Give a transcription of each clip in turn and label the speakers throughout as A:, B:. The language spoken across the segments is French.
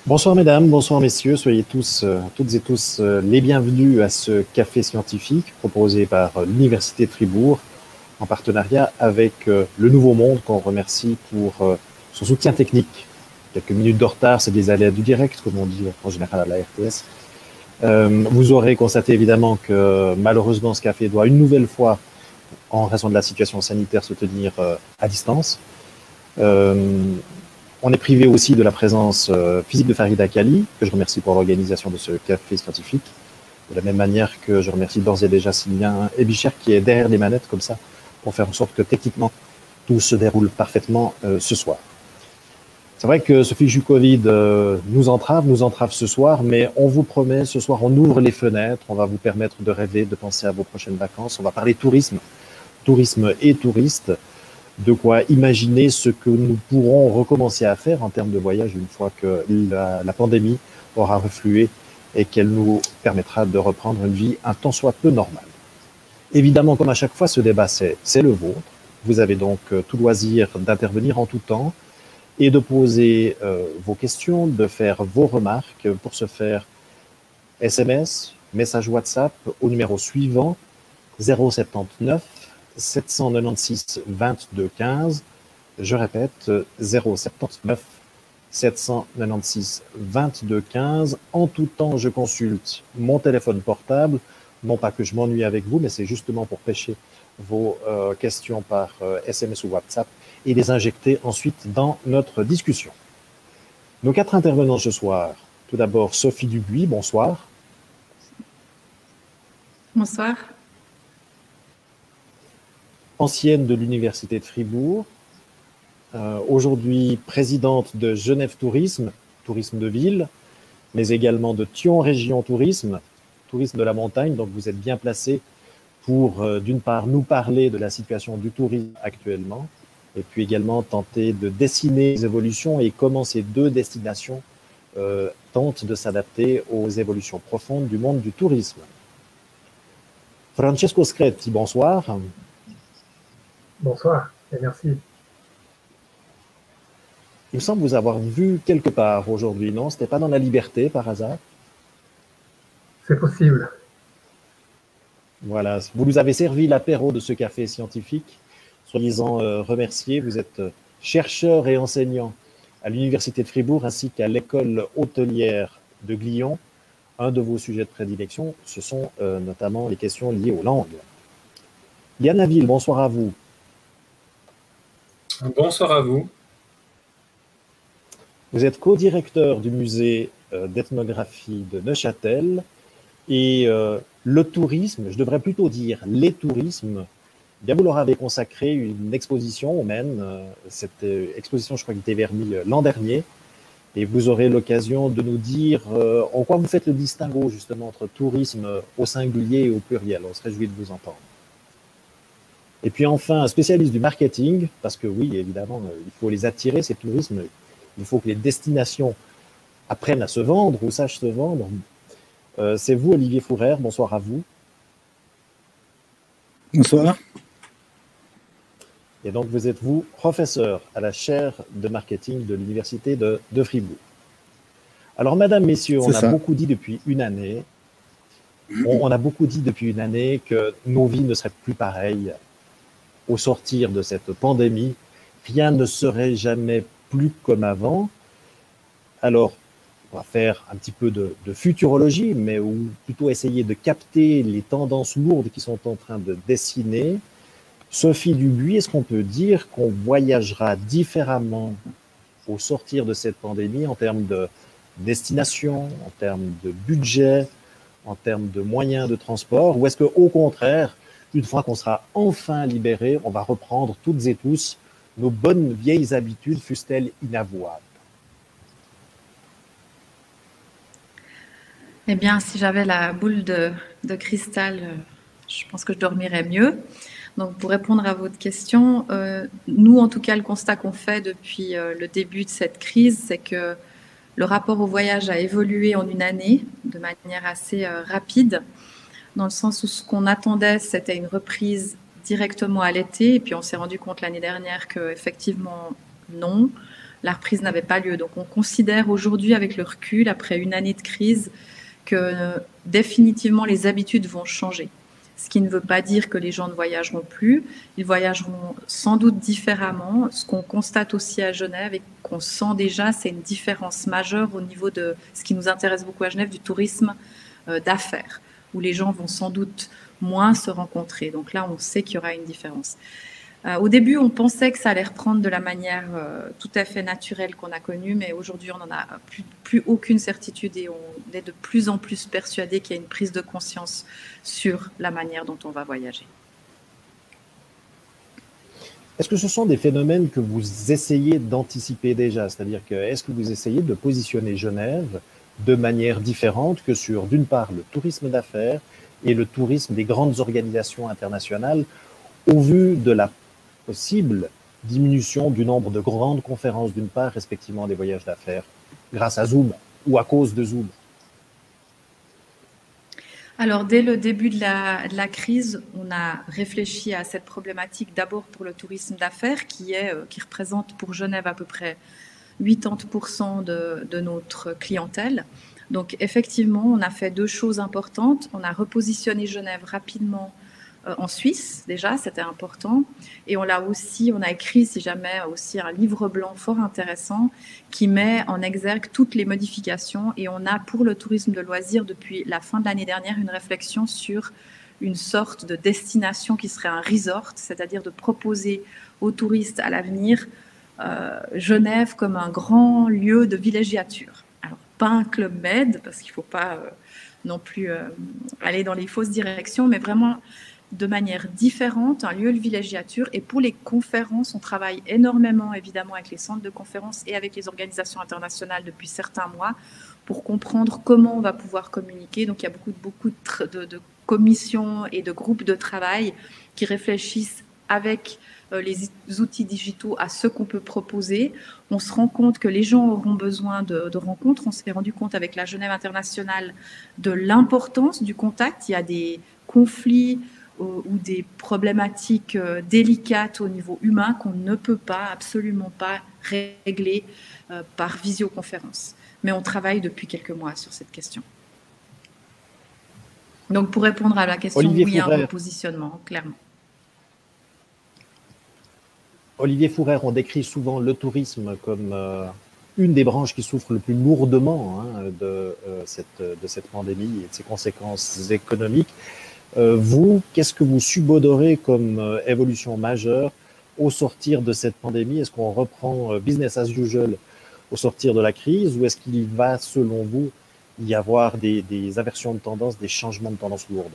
A: Bonsoir mesdames, bonsoir messieurs, soyez tous, toutes et tous les bienvenus à ce café scientifique proposé par l'Université de Fribourg en partenariat avec Le Nouveau Monde qu'on remercie pour son soutien technique. Quelques minutes de retard, c'est des aléas du direct, comme on dit en général à la RTS. Vous aurez constaté évidemment que malheureusement ce café doit une nouvelle fois, en raison de la situation sanitaire, se tenir à distance. On est privé aussi de la présence physique de Farida Kali, que je remercie pour l'organisation de ce café scientifique. De la même manière que je remercie d'ores et déjà Sylvain Ebicher qui est derrière les manettes comme ça, pour faire en sorte que techniquement tout se déroule parfaitement ce soir. C'est vrai que ce fichu Covid nous entrave ce soir, mais on vous promet, ce soir on ouvre les fenêtres, on va vous permettre de rêver, de penser à vos prochaines vacances, on va parler tourisme et touristes, de quoi imaginer ce que nous pourrons recommencer à faire en termes de voyage une fois que la pandémie aura reflué et qu'elle nous permettra de reprendre une vie un tant soit peu normale. Évidemment, comme à chaque fois, ce débat, c'est le vôtre. Vous avez donc tout loisir d'intervenir en tout temps et de poser vos questions, de faire vos remarques. Pour ce faire, SMS, message WhatsApp au numéro suivant 079 796 22 15. Je répète, 079 796 22 15. En tout temps, je consulte mon téléphone portable. Non pas que je m'ennuie avec vous, mais c'est justement pour pêcher vos questions par SMS ou WhatsApp et les injecter ensuite dans notre discussion. Nos quatre intervenants ce soir. Tout d'abord, Sophie Dubuis, bonsoir.
B: Bonsoir.
A: Ancienne de l'Université de Fribourg, aujourd'hui présidente de Genève Tourisme, tourisme de ville, mais également de Thion Région Tourisme, tourisme de la montagne. Donc vous êtes bien placé pour, d'une part, nous parler de la situation du tourisme actuellement, et puis également tenter de dessiner les évolutions et comment ces deux destinations tentent de s'adapter aux évolutions profondes du monde du tourisme. Francesco Scretti, bonsoir.
C: Bonsoir et merci.
A: Il me semble vous avoir vu quelque part aujourd'hui, non? C'était pas dans la Liberté par hasard?
C: C'est possible.
A: Voilà, vous nous avez servi l'apéro de ce café scientifique. Soyez-en remerciés. Vous êtes chercheur et enseignant à l'Université de Fribourg ainsi qu'à l'école hôtelière de Glion. Un de vos sujets de prédilection, ce sont notamment les questions liées aux langues. Liana Ville, bonsoir à vous.
D: Bonsoir à vous.
A: Vous êtes co-directeur du musée d'ethnographie de Neuchâtel et le tourisme, je devrais plutôt dire les tourismes, bien vous leur avez consacré une exposition au Maine. Cette exposition, je crois, qui était vernie l'an dernier. Et vous aurez l'occasion de nous dire en quoi vous faites le distinguo justement entre tourisme au singulier et au pluriel. On se réjouit de vous entendre. Et puis enfin, un spécialiste du marketing, parce que oui, évidemment, il faut les attirer, ces tourismes. Il faut que les destinations apprennent à se vendre ou sachent se vendre. C'est vous, Olivier Fourère. Bonsoir à vous.
E: Bonsoir.
A: Et donc, vous êtes, vous, professeur à la chaire de marketing de l'Université de Fribourg. Alors, mesdames, messieurs, on a beaucoup dit depuis une année. On a beaucoup dit depuis une année que nos vies ne seraient plus pareilles au sortir de cette pandémie. Rien ne serait jamais plus comme avant. Alors, on va faire un petit peu de futurologie, mais ou plutôt essayer de capter les tendances lourdes qui sont en train de dessiner. Sophie Dubuis, est-ce qu'on peut dire qu'on voyagera différemment au sortir de cette pandémie en termes de destination, en termes de budget, en termes de moyens de transport, ou est-ce qu'au contraire, une fois qu'on sera enfin libéré, on va reprendre toutes et tous nos bonnes vieilles habitudes, fussent-elles inavouables?
B: Eh bien, si j'avais la boule de cristal, je pense que je dormirais mieux. Donc, pour répondre à votre question, nous, en tout cas, le constat qu'on fait depuis le début de cette crise, c'est que le rapport au voyage a évolué en une année de manière assez rapide, dans le sens où ce qu'on attendait, c'était une reprise directement à l'été, et puis on s'est rendu compte l'année dernière qu'effectivement, non. la reprise n'avait pas lieu. Donc on considère aujourd'hui, avec le recul, après une année de crise, que définitivement les habitudes vont changer. Ce qui ne veut pas dire que les gens ne voyageront plus. Ils voyageront sans doute différemment. Ce qu'on constate aussi à Genève et qu'on sent déjà, c'est une différence majeure au niveau de ce qui nous intéresse beaucoup à Genève, du tourisme d'affaires, où les gens vont sans doute moins se rencontrer. Donc là, on sait qu'il y aura une différence. Au début, on pensait que ça allait reprendre de la manière tout à fait naturelle qu'on a connue, mais aujourd'hui, on n'en a plus aucune certitude et on est de plus en plus persuadé qu'il y a une prise de conscience sur la manière dont on va voyager.
A: Est-ce que ce sont des phénomènes que vous essayez d'anticiper déjà? C'est-à-dire que est-ce que vous essayez de positionner Genève de manière différente que sur, d'une part, le tourisme d'affaires et le tourisme des grandes organisations internationales, au vu de la possible diminution du nombre de grandes conférences d'une part, respectivement des voyages d'affaires, grâce à Zoom ou à cause de Zoom?
B: Alors, dès le début de la crise, on a réfléchi à cette problématique d'abord pour le tourisme d'affaires qui représente pour Genève à peu près 80% de notre clientèle. Donc, effectivement, on a fait deux choses importantes. On a repositionné Genève rapidement en Suisse, déjà, c'était important. Et on a écrit, si jamais, aussi un livre blanc fort intéressant qui met en exergue toutes les modifications. Et on a, pour le tourisme de loisirs, depuis la fin de l'année dernière, une réflexion sur une sorte de destination qui serait un resort, c'est-à-dire de proposer aux touristes à l'avenir Genève comme un grand lieu de villégiature. Alors, pas un club med, parce qu'il ne faut pas non plus aller dans les fausses directions, mais vraiment de manière différente, un lieu de villégiature. Et pour les conférences, on travaille énormément, évidemment, avec les centres de conférences et avec les organisations internationales depuis certains mois pour comprendre comment on va pouvoir communiquer. Donc, il y a beaucoup de commissions et de groupes de travail qui réfléchissent avec les outils digitaux à ce qu'on peut proposer. On se rend compte que les gens auront besoin de rencontres. On s'est rendu compte avec la Genève internationale de l'importance du contact. Il y a des conflits ou des problématiques délicates au niveau humain qu'on ne peut pas, absolument pas régler par visioconférence. Mais on travaille depuis quelques mois sur cette question. Donc, pour répondre à la question, oui, il y a un repositionnement, clairement.
A: Olivier Fourer, on décrit souvent le tourisme comme une des branches qui souffre le plus lourdement de cette pandémie et de ses conséquences économiques. Vous, qu'est-ce que vous subodorez comme évolution majeure au sortir de cette pandémie? Est-ce qu'on reprend business as usual au sortir de la crise ou est-ce qu'il va, selon vous, y avoir des inversions de tendance, des changements de tendance lourdes?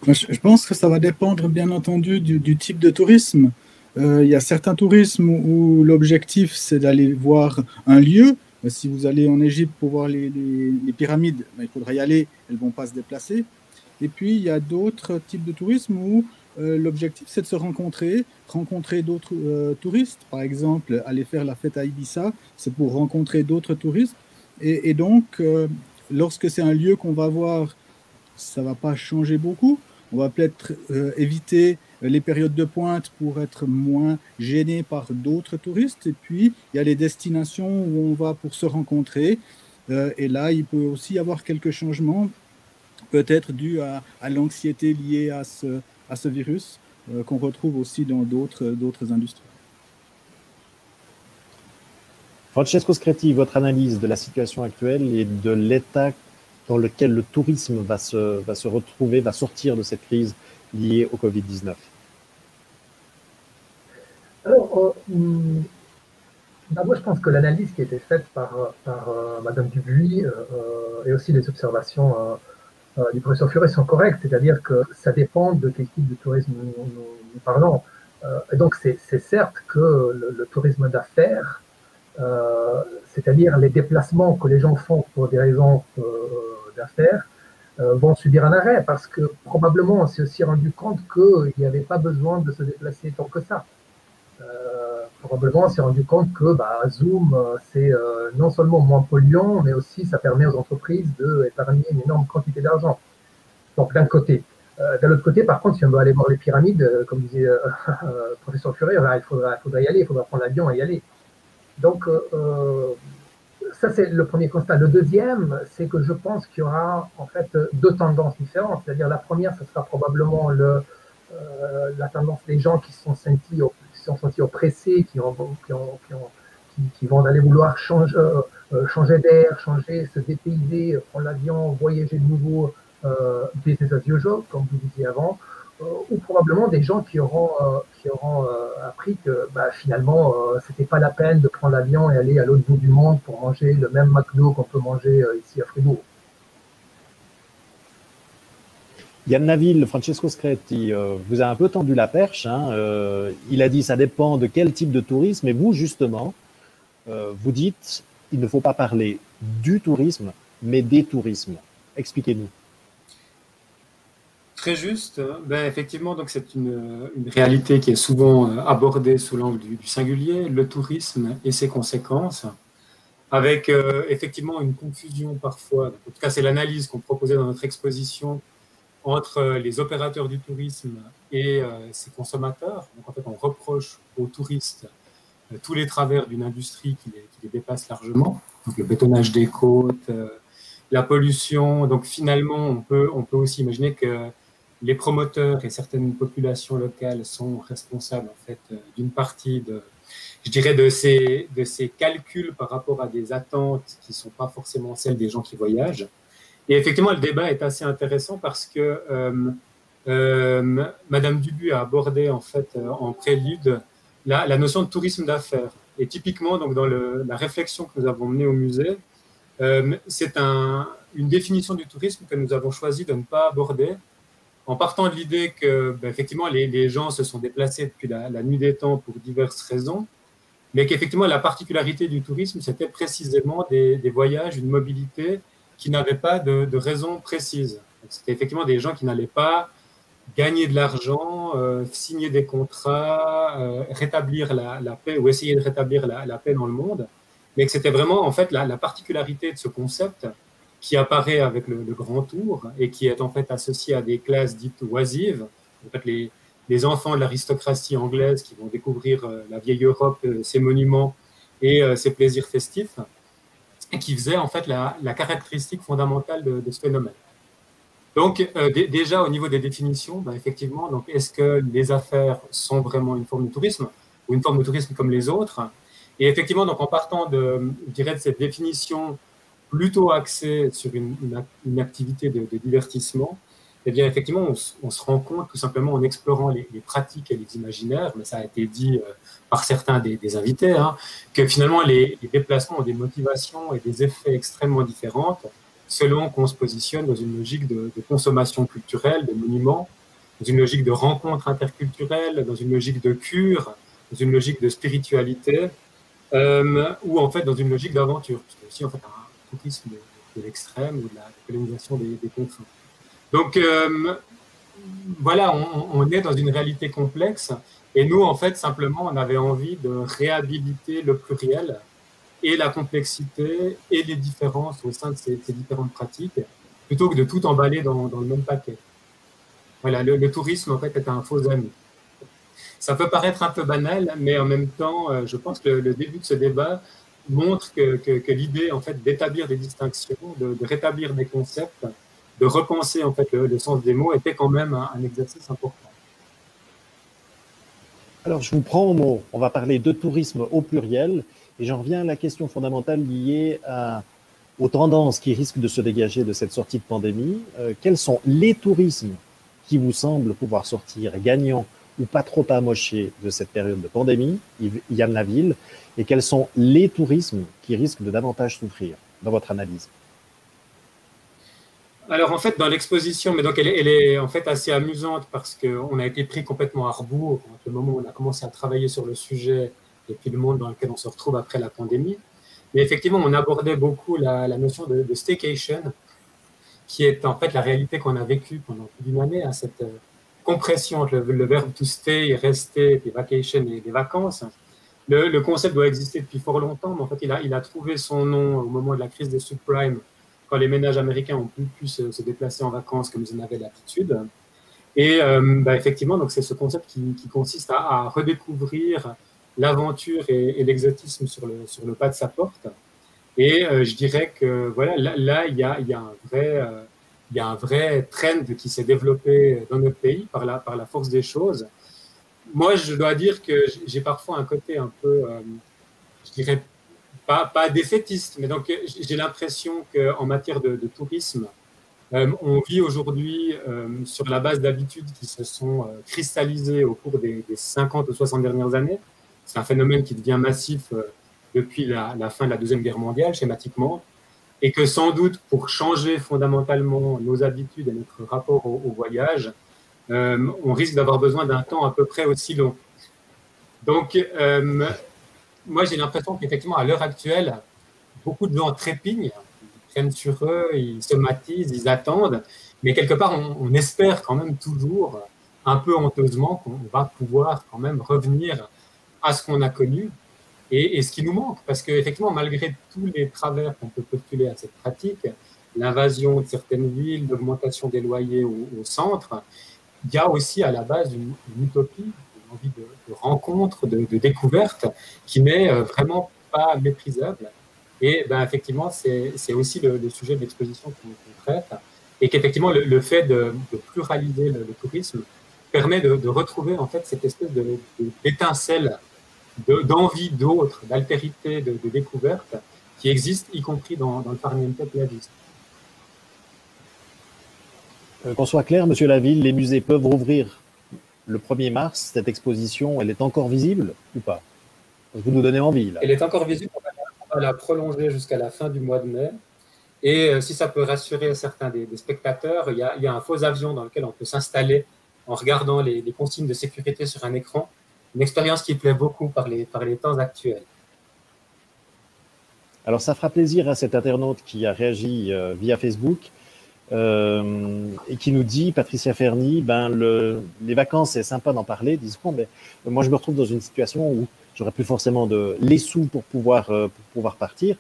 D: Je pense que ça va dépendre, bien entendu, du type de tourisme. Il y a certains tourismes où l'objectif, c'est d'aller voir un lieu. Si vous allez en Égypte pour voir les pyramides, il faudra y aller, elles ne vont pas se déplacer. Et puis, il y a d'autres types de tourisme où l'objectif, c'est de se rencontrer d'autres touristes. Par exemple, aller faire la fête à Ibiza, c'est pour rencontrer d'autres touristes. Et donc, lorsque c'est un lieu qu'on va voir, ça ne va pas changer beaucoup. On va peut-être éviter les périodes de pointe pour être moins gêné par d'autres touristes. Et puis, il y a les destinations où on va pour se rencontrer. Et là, il peut aussi y avoir quelques changements, peut-être dus à l'anxiété liée à ce virus, qu'on retrouve aussi dans d'autres industries.
A: Francesco Scretti, votre analyse de la situation actuelle et de l'état dans lequel le tourisme va se retrouver, va sortir de cette crise liée au Covid-19?
C: Alors, moi je pense que l'analyse qui a été faite par Madame Dubuis et aussi les observations du professeur Furet sont correctes, c'est-à-dire que ça dépend de quel type de tourisme nous parlons. Et donc c'est certes que le tourisme d'affaires, c'est-à-dire les déplacements que les gens font pour des raisons d'affaires, vont subir un arrêt parce que probablement on s'est aussi rendu compte qu'il n'y avait pas besoin de se déplacer tant que ça. Probablement on s'est rendu compte que Zoom, c'est non seulement moins polluant, mais aussi ça permet aux entreprises d'épargner une énorme quantité d'argent. Donc d'un côté. D'un autre côté, par contre, si on veut aller voir les pyramides, comme disait le professeur Furet, il faudra y aller, il faudra prendre l'avion et y aller. Donc, ça, c'est le premier constat. Le deuxième, c'est que je pense qu'il y aura en fait deux tendances différentes. C'est-à-dire, la première, ce sera probablement la tendance des gens qui se sont sentis oppressés, qui vont aller vouloir changer d'air, se dépayser, prendre l'avion, voyager de nouveau, business as usual, comme vous disiez avant, ou probablement des gens qui auront appris que finalement, c'était pas la peine de prendre l'avion et aller à l'autre bout du monde pour manger le même McDo qu'on peut manger ici à Fribourg.
A: Yann Naville, Francesco Scretti, vous a un peu tendu la perche. Hein, il a dit ça dépend de quel type de tourisme. Et vous, justement, vous dites il ne faut pas parler du tourisme, mais des tourismes. Expliquez-nous.
E: Très juste. Ben, effectivement, donc c'est une réalité qui est souvent abordée sous l'angle du singulier, le tourisme et ses conséquences, avec effectivement une confusion parfois. En tout cas, c'est l'analyse qu'on proposait dans notre exposition entre les opérateurs du tourisme et ses consommateurs. Donc, en fait, on reproche aux touristes tous les travers d'une industrie qui les dépasse largement. Donc, le bétonnage des côtes, la pollution. Donc, finalement, on peut aussi imaginer que les promoteurs et certaines populations locales sont responsables, en fait, d'une partie de ces calculs par rapport à des attentes qui ne sont pas forcément celles des gens qui voyagent. Et effectivement, le débat est assez intéressant parce que Madame Dubuis a abordé en fait en prélude la notion de tourisme d'affaires. Et typiquement, donc dans la réflexion que nous avons menée au musée, c'est une définition du tourisme que nous avons choisi de ne pas aborder, en partant de l'idée que effectivement les gens se sont déplacés depuis la nuit des temps pour diverses raisons, mais qu'effectivement la particularité du tourisme, c'était précisément des voyages, une mobilité qui n'avaient pas de raison précise. C'était effectivement des gens qui n'allaient pas gagner de l'argent, signer des contrats, rétablir la paix ou essayer de rétablir la paix dans le monde, mais que c'était vraiment en fait la particularité de ce concept qui apparaît avec le grand tour et qui est en fait associé à des classes dites oisives, en fait les enfants de l'aristocratie anglaise qui vont découvrir la vieille Europe, ses monuments et ses plaisirs festifs, qui faisait en fait la caractéristique fondamentale de ce phénomène. Donc déjà au niveau des définitions, effectivement, donc est-ce que les affaires sont vraiment une forme de tourisme ou une forme de tourisme comme les autres? Et effectivement, donc en partant de cette définition plutôt axée sur une activité de divertissement, eh bien effectivement on se rend compte tout simplement en explorant les pratiques et les imaginaires, mais ça a été dit par certains des invités, hein, que finalement les déplacements ont des motivations et des effets extrêmement différents selon qu'on se positionne dans une logique de consommation culturelle, de monuments, dans une logique de rencontre interculturelle, dans une logique de cure, dans une logique de spiritualité, ou en fait dans une logique d'aventure, parce que aussi en fait un tourisme de l'extrême ou de la colonisation des confins. Donc voilà, on est dans une réalité complexe. Et nous, en fait, simplement, on avait envie de réhabiliter le pluriel et la complexité et les différences au sein de ces différentes pratiques, plutôt que de tout emballer dans le même paquet. Voilà, le tourisme, en fait, est un faux ami. Ça peut paraître un peu banal, mais en même temps, je pense que le début de ce débat montre que l'idée, en fait, d'établir des distinctions, de rétablir des concepts, de repenser, en fait, le sens des mots était quand même un exercice important.
A: Alors, je vous prends au mot. On va parler de tourisme au pluriel. Et j'en reviens à la question fondamentale liée aux tendances qui risquent de se dégager de cette sortie de pandémie. Quels sont les tourismes qui vous semblent pouvoir sortir gagnants ou pas trop amochés de cette période de pandémie, Yann Naville, et quels sont les tourismes qui risquent de davantage souffrir dans votre analyse?
E: Alors en fait, dans l'exposition, mais donc elle est en fait assez amusante parce qu'on a été pris complètement à rebours entre le moment où on a commencé à travailler sur le sujet et puis le monde dans lequel on se retrouve après la pandémie. Mais effectivement, on abordait beaucoup la notion de staycation, qui est en fait la réalité qu'on a vécue pendant plus d'une année, hein, cette compression entre le verbe to stay, rester, des vacations et des vacances. Le concept doit exister depuis fort longtemps, mais en fait, il a trouvé son nom au moment de la crise des subprimes, quand les ménages américains ont pu se déplacer en vacances comme ils en avaient l'habitude. Et effectivement, donc c'est ce concept qui consiste à redécouvrir l'aventure et l'exotisme sur le pas de sa porte. Et je dirais que voilà, là il y a un vrai trend qui s'est développé dans notre pays par la force des choses. Moi, je dois dire que j'ai parfois un côté un peu, je dirais pas défaitiste, mais donc j'ai l'impression qu'en matière de tourisme, on vit aujourd'hui sur la base d'habitudes qui se sont cristallisées au cours des 50 ou 60 dernières années. C'est un phénomène qui devient massif depuis la fin de la Deuxième Guerre mondiale, schématiquement, et que sans doute pour changer fondamentalement nos habitudes et notre rapport au voyage, on risque d'avoir besoin d'un temps à peu près aussi long. Donc, moi j'ai l'impression qu'effectivement, à l'heure actuelle, beaucoup de gens trépignent, ils prennent sur eux, ils se matisent, ils attendent, mais quelque part, on espère quand même toujours, un peu honteusement, qu'on va pouvoir quand même revenir à ce qu'on a connu et ce qui nous manque. Parce qu'effectivement, malgré tous les travers qu'on peut postuler à cette pratique, l'invasion de certaines villes, l'augmentation des loyers au centre, il y a aussi à la base une utopie, une envie de rencontre, de découverte qui n'est vraiment pas méprisable. Et effectivement, c'est aussi le sujet de l'exposition qu'on traite. Et qu'effectivement, le fait de pluraliser le tourisme permet de retrouver en fait cette espèce d'étincelle d'envie d'autres, d'altérité, de découverte qui existe, y compris dans le farniente playagiste.
A: Qu'on soit clair, Monsieur Laville, les musées peuvent rouvrir le 1er mars. Cette exposition, elle est encore visible ou pas? Vous nous donnez envie, là.
E: Elle est encore visible. On va la prolonger jusqu'à la fin du mois de mai. Et si ça peut rassurer certains des spectateurs, il y a un faux avion dans lequel on peut s'installer en regardant les consignes de sécurité sur un écran. Une expérience qui plaît beaucoup par les temps actuels.
A: Alors, ça fera plaisir à cet internaute qui a réagi via Facebook et qui nous dit, Patricia Ferny, les vacances, c'est sympa d'en parler, disons, mais moi, je me retrouve dans une situation où j'aurais plus forcément les sous pour pouvoir partir.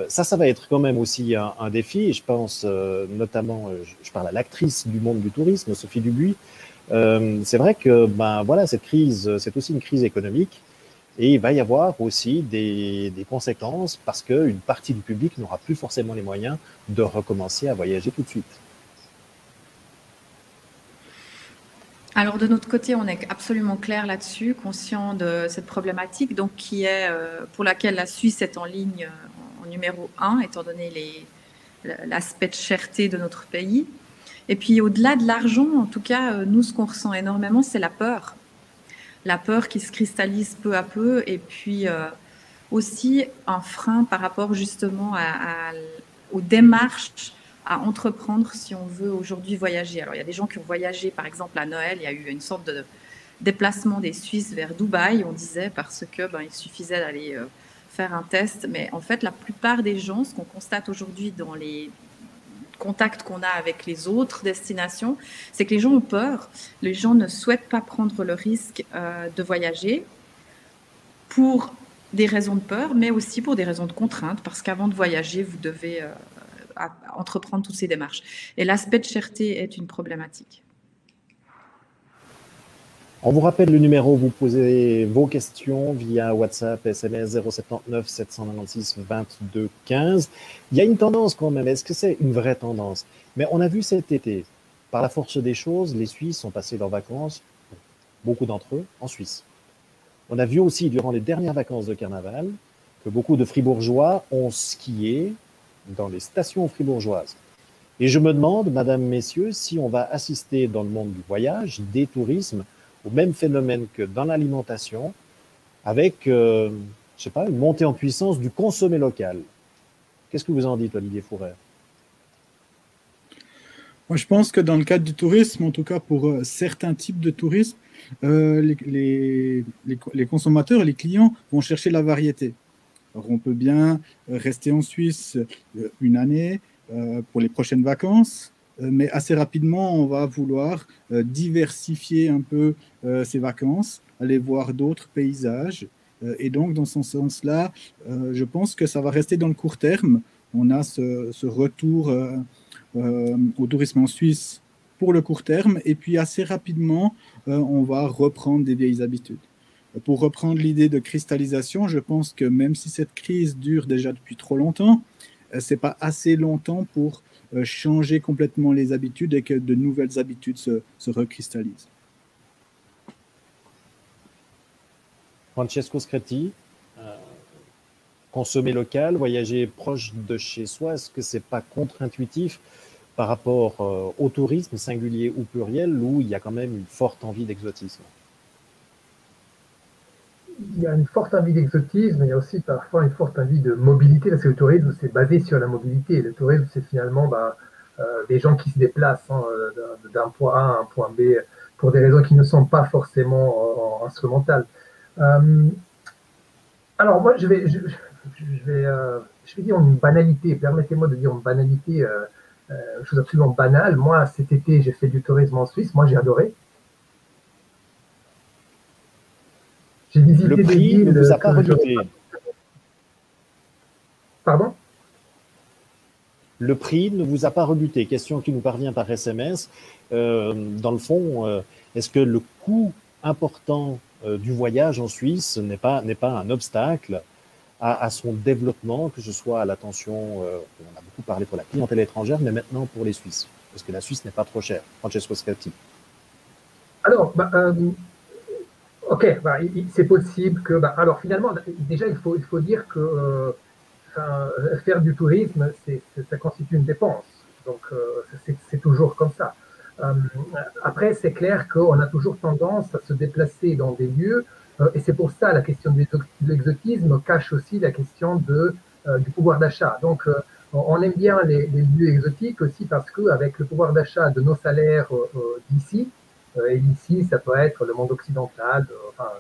A: Ça va être quand même aussi un défi. Et je pense notamment, je parle à l'actrice du monde du tourisme, Sophie Dubuis. C'est vrai que voilà, cette crise, c'est aussi une crise économique et il va y avoir aussi des conséquences parce qu'une partie du public n'aura plus forcément les moyens de recommencer à voyager tout de suite.
B: Alors de notre côté, on est absolument clair là-dessus, conscient de cette problématique, donc qui est pour laquelle la Suisse est en ligne en numéro 1, étant donné l'aspect de cherté de notre pays. Et puis au-delà de l'argent, en tout cas, nous, ce qu'on ressent énormément, c'est la peur. La peur qui se cristallise peu à peu, et puis aussi un frein par rapport justement aux démarches à entreprendre si on veut aujourd'hui voyager. Alors il y a des gens qui ont voyagé, par exemple à Noël, il y a eu une sorte de déplacement des Suisses vers Dubaï, on disait, parce que il suffisait d'aller faire un test. Mais en fait, la plupart des gens, ce qu'on constate aujourd'hui dans les contacts qu'on a avec les autres destinations, c'est que les gens ont peur. Les gens ne souhaitent pas prendre le risque de voyager pour des raisons de peur, mais aussi pour des raisons de contrainte, parce qu'avant de voyager, vous devez entreprendre toutes ces démarches. Et l'aspect de cherté est une problématique.
A: On vous rappelle le numéro, vous posez vos questions via WhatsApp, SMS 079 796 22 15. Il y a une tendance quand même, est-ce que c'est une vraie tendance? Mais on a vu cet été, par la force des choses, les Suisses ont passé leurs vacances, beaucoup d'entre eux, en Suisse. On a vu aussi durant les dernières vacances de carnaval que beaucoup de Fribourgeois ont skié dans les stations fribourgeoises. Et je me demande, mesdames, messieurs, si on va assister dans le monde du voyage, des tourismes, au même phénomène que dans l'alimentation, avec, je sais pas, une montée en puissance du consommé local. Qu'est-ce que vous en dites, Olivier Fouret?
D: Moi, je pense que dans le cadre du tourisme, en tout cas pour certains types de tourisme, les consommateurs, les clients vont chercher la variété. Alors, on peut bien rester en Suisse une année pour les prochaines vacances, mais assez rapidement, on va vouloir diversifier un peu ces vacances, aller voir d'autres paysages. Et donc, dans ce sens-là, je pense que ça va rester dans le court terme. On a ce retour au tourisme en Suisse pour le court terme, et puis assez rapidement, on va reprendre des vieilles habitudes. Pour reprendre l'idée de cristallisation, je pense que même si cette crise dure déjà depuis trop longtemps, c'est pas assez longtemps pour changer complètement les habitudes et que de nouvelles habitudes se recristallisent.
A: Francesco Scretti, consommer local, voyager proche de chez soi, est-ce que c'est pas contre-intuitif par rapport au tourisme singulier ou pluriel, où il y a quand même une forte envie d'exotisme?
C: Il y a une forte envie d'exotisme, mais il y a aussi parfois une forte envie de mobilité, parce que le tourisme, c'est basé sur la mobilité. Le tourisme, c'est finalement des gens qui se déplacent d'un point A à un point B pour des raisons qui ne sont pas forcément instrumentales. Alors moi, je vais dire une banalité, permettez-moi de dire une banalité, une chose absolument banale. Moi, cet été, j'ai fait du tourisme en Suisse, moi j'ai adoré. J'ai visité
A: le prix ne vous a pas rebuté.
C: Pardon?
A: Le prix ne vous a pas rebuté. Question qui nous parvient par SMS. Dans le fond, est-ce que le coût important du voyage en Suisse n'est pas un obstacle à son développement, que ce soit à l'attention, on a beaucoup parlé pour la clientèle étrangère, mais maintenant pour les Suisses? Parce que la Suisse n'est pas trop chère. Francesco Scretti.
C: Alors, ok, c'est possible que. Alors finalement, déjà, il faut dire que faire du tourisme, ça constitue une dépense. Donc, c'est toujours comme ça. Après, c'est clair qu'on a toujours tendance à se déplacer dans des lieux, et c'est pour ça la question de l'exotisme cache aussi la question du pouvoir d'achat. Donc, on aime bien les lieux exotiques aussi parce qu'avec le pouvoir d'achat de nos salaires d'ici, et ici, ça peut être le monde occidental, enfin,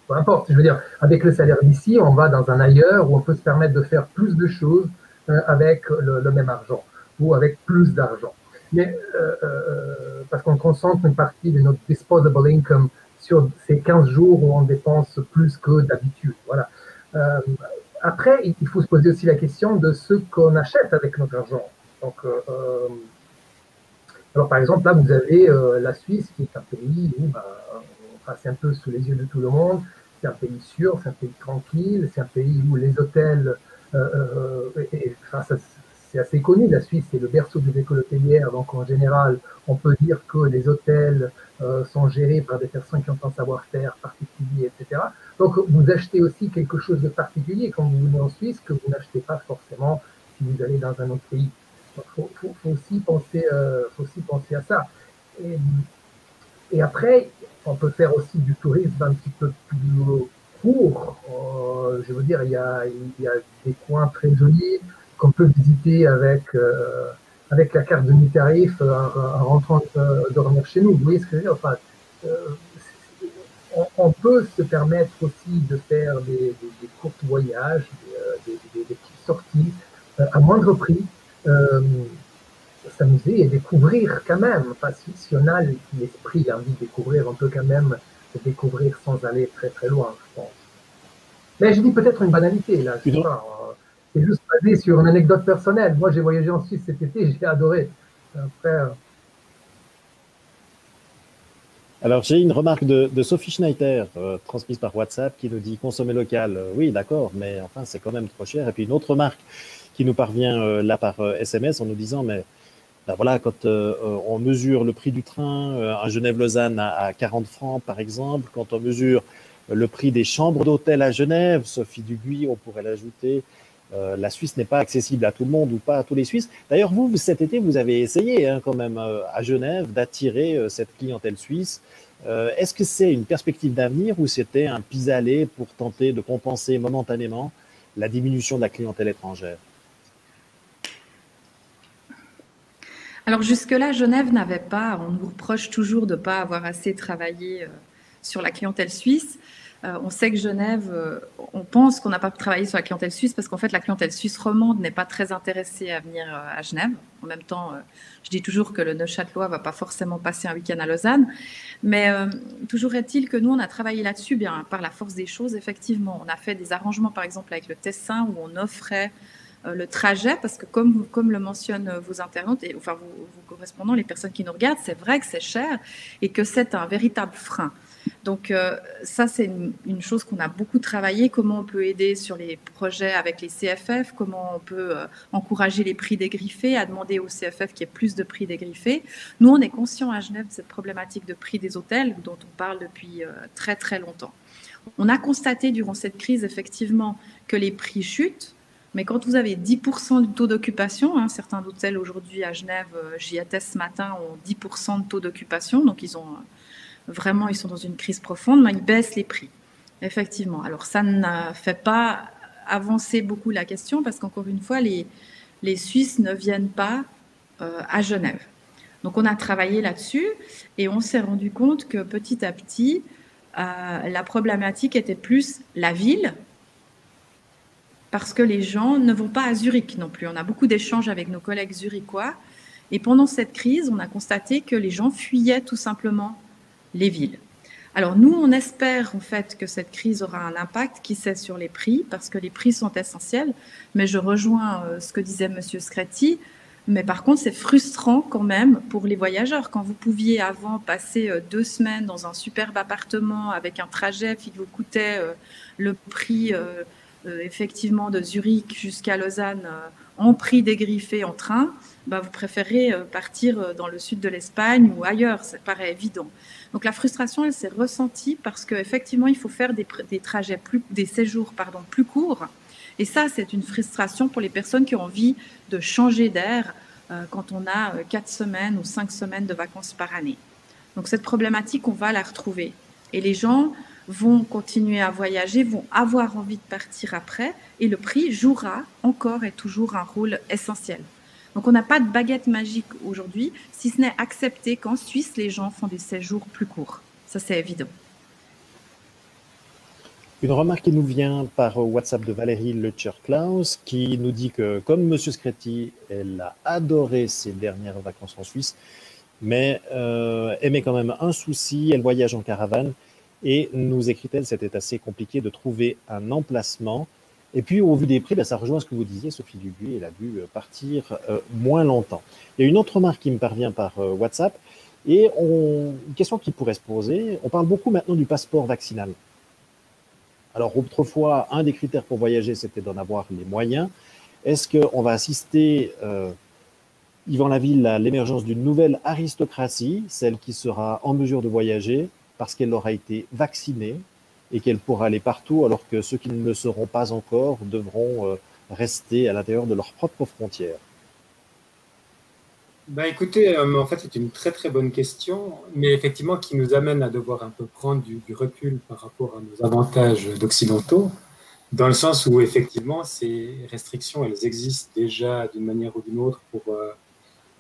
C: peu importe. Je veux dire, avec le salaire d'ici, on va dans un ailleurs où on peut se permettre de faire plus de choses avec le même argent ou avec plus d'argent. Mais parce qu'on concentre une partie de notre disposable income sur ces 15 jours où on dépense plus que d'habitude. Voilà. Après, il faut se poser aussi la question de ce qu'on achète avec notre argent. Donc, alors, par exemple, là, vous avez la Suisse, qui est un pays où c'est un peu sous les yeux de tout le monde. C'est un pays sûr, c'est un pays tranquille, c'est un pays où les hôtels, c'est assez connu, la Suisse, c'est le berceau des écoles hôtelières, donc en général, on peut dire que les hôtels sont gérés par des personnes qui ont un savoir-faire particulier, etc. Donc, vous achetez aussi quelque chose de particulier quand vous venez en Suisse que vous n'achetez pas forcément si vous allez dans un autre pays. Il faut aussi penser à ça. Et après, on peut faire aussi du tourisme un petit peu plus court. Je veux dire, il y a des coins très jolis qu'on peut visiter avec la carte de mi-tarif en rentrant dormir chez nous. Vous voyez ce que je veux dire? Enfin, on peut se permettre aussi de faire des courts voyages, des petites sorties à moindre prix. S'amuser et découvrir quand même. Enfin, si on a l'esprit, l'envie de découvrir, on peut quand même découvrir sans aller très très loin, je pense. Mais je dis peut-être une banalité, là, je sais pas. C'est juste basé sur une anecdote personnelle. Moi, j'ai voyagé en Suisse cet été, j'ai adoré. Après,
A: Alors, j'ai une remarque de Sophie Schneider, transmise par WhatsApp, qui nous dit consommer local. Oui, d'accord, mais enfin, c'est quand même trop cher. Et puis une autre remarque qui nous parvient là par SMS en nous disant, mais ben voilà, quand on mesure le prix du train à Genève-Lausanne à 40 francs, par exemple, quand on mesure le prix des chambres d'hôtel à Genève, Sophie Duguy, on pourrait l'ajouter, la Suisse n'est pas accessible à tout le monde ou pas à tous les Suisses. D'ailleurs, vous, cet été, vous avez essayé quand même à Genève d'attirer cette clientèle suisse. Est-ce que c'est une perspective d'avenir ou c'était un pis-aller pour tenter de compenser momentanément la diminution de la clientèle étrangère?
B: Alors jusque-là, Genève n'avait pas, on nous reproche toujours de ne pas avoir assez travaillé sur la clientèle suisse. On sait que Genève, on pense qu'on n'a pas travaillé sur la clientèle suisse parce qu'en fait, la clientèle suisse romande n'est pas très intéressée à venir à Genève. En même temps, je dis toujours que le Neuchâtelois ne va pas forcément passer un week-end à Lausanne. Mais toujours est-il que nous, on a travaillé là-dessus, bien par la force des choses, effectivement. On a fait des arrangements, par exemple, avec le Tessin, où on offrait le trajet, parce que comme le mentionnent vos internautes, et enfin vos correspondants, les personnes qui nous regardent, c'est vrai que c'est cher et que c'est un véritable frein. Donc ça, c'est une chose qu'on a beaucoup travaillé, comment on peut aider sur les projets avec les CFF, comment on peut encourager les prix dégriffés, à demander aux CFF qu'il y ait plus de prix dégriffés. Nous, on est conscients à Genève de cette problématique de prix des hôtels dont on parle depuis très très longtemps. On a constaté durant cette crise effectivement que les prix chutent, mais quand vous avez 10% de taux d'occupation, certains hôtels aujourd'hui à Genève, j'y étais ce matin, ont 10% de taux d'occupation, donc ils sont dans une crise profonde, mais ils baissent les prix, effectivement. Alors ça ne fait pas avancer beaucoup la question parce qu'encore une fois, les Suisses ne viennent pas à Genève. Donc on a travaillé là-dessus et on s'est rendu compte que petit à petit, la problématique était plus la ville, parce que les gens ne vont pas à Zurich non plus. On a beaucoup d'échanges avec nos collègues zurichois et pendant cette crise, on a constaté que les gens fuyaient tout simplement les villes. Alors nous, on espère en fait que cette crise aura un impact, qui sait, sur les prix, parce que les prix sont essentiels, mais je rejoins ce que disait Monsieur Scretti, mais par contre, c'est frustrant quand même pour les voyageurs. Quand vous pouviez avant passer 2 semaines dans un superbe appartement avec un trajet qui vous coûtait le prix effectivement de Zurich jusqu'à Lausanne en prix dégriffé en train, vous préférez partir dans le sud de l'Espagne ou ailleurs, ça paraît évident. Donc la frustration, elle s'est ressentie parce qu'effectivement, il faut faire des séjours plus courts. Et ça, c'est une frustration pour les personnes qui ont envie de changer d'air quand on a 4 semaines ou 5 semaines de vacances par année. Donc cette problématique, on va la retrouver. Et les gens vont continuer à voyager, vont avoir envie de partir après, et le prix jouera encore et toujours un rôle essentiel. Donc on n'a pas de baguette magique aujourd'hui, si ce n'est accepter qu'en Suisse, les gens font des séjours plus courts. Ça, c'est évident.
A: Une remarque qui nous vient par WhatsApp de Valérie Lecher-Klaus, qui nous dit que, comme M. Scretti, elle a adoré ses dernières vacances en Suisse, mais émet quand même un souci, elle voyage en caravane, et nous écrit-elle, c'était assez compliqué de trouver un emplacement. Et puis, au vu des prix, ça rejoint ce que vous disiez, Sophie Dubuis, elle a dû partir moins longtemps. Il y a une autre remarque qui me parvient par WhatsApp, et une question qui pourrait se poser. On parle beaucoup maintenant du passeport vaccinal. Alors, autrefois, un des critères pour voyager, c'était d'en avoir les moyens. Est-ce qu'on va assister, Yvan Laville, à l'émergence d'une nouvelle aristocratie, celle qui sera en mesure de voyager parce qu'elle aura été vaccinée et qu'elle pourra aller partout, alors que ceux qui ne le seront pas encore devront rester à l'intérieur de leurs propres frontières?
E: Écoutez, en fait, c'est une très très bonne question, mais effectivement qui nous amène à devoir un peu prendre du recul par rapport à nos avantages d'occidentaux, dans le sens où effectivement ces restrictions, elles existent déjà d'une manière ou d'une autre pour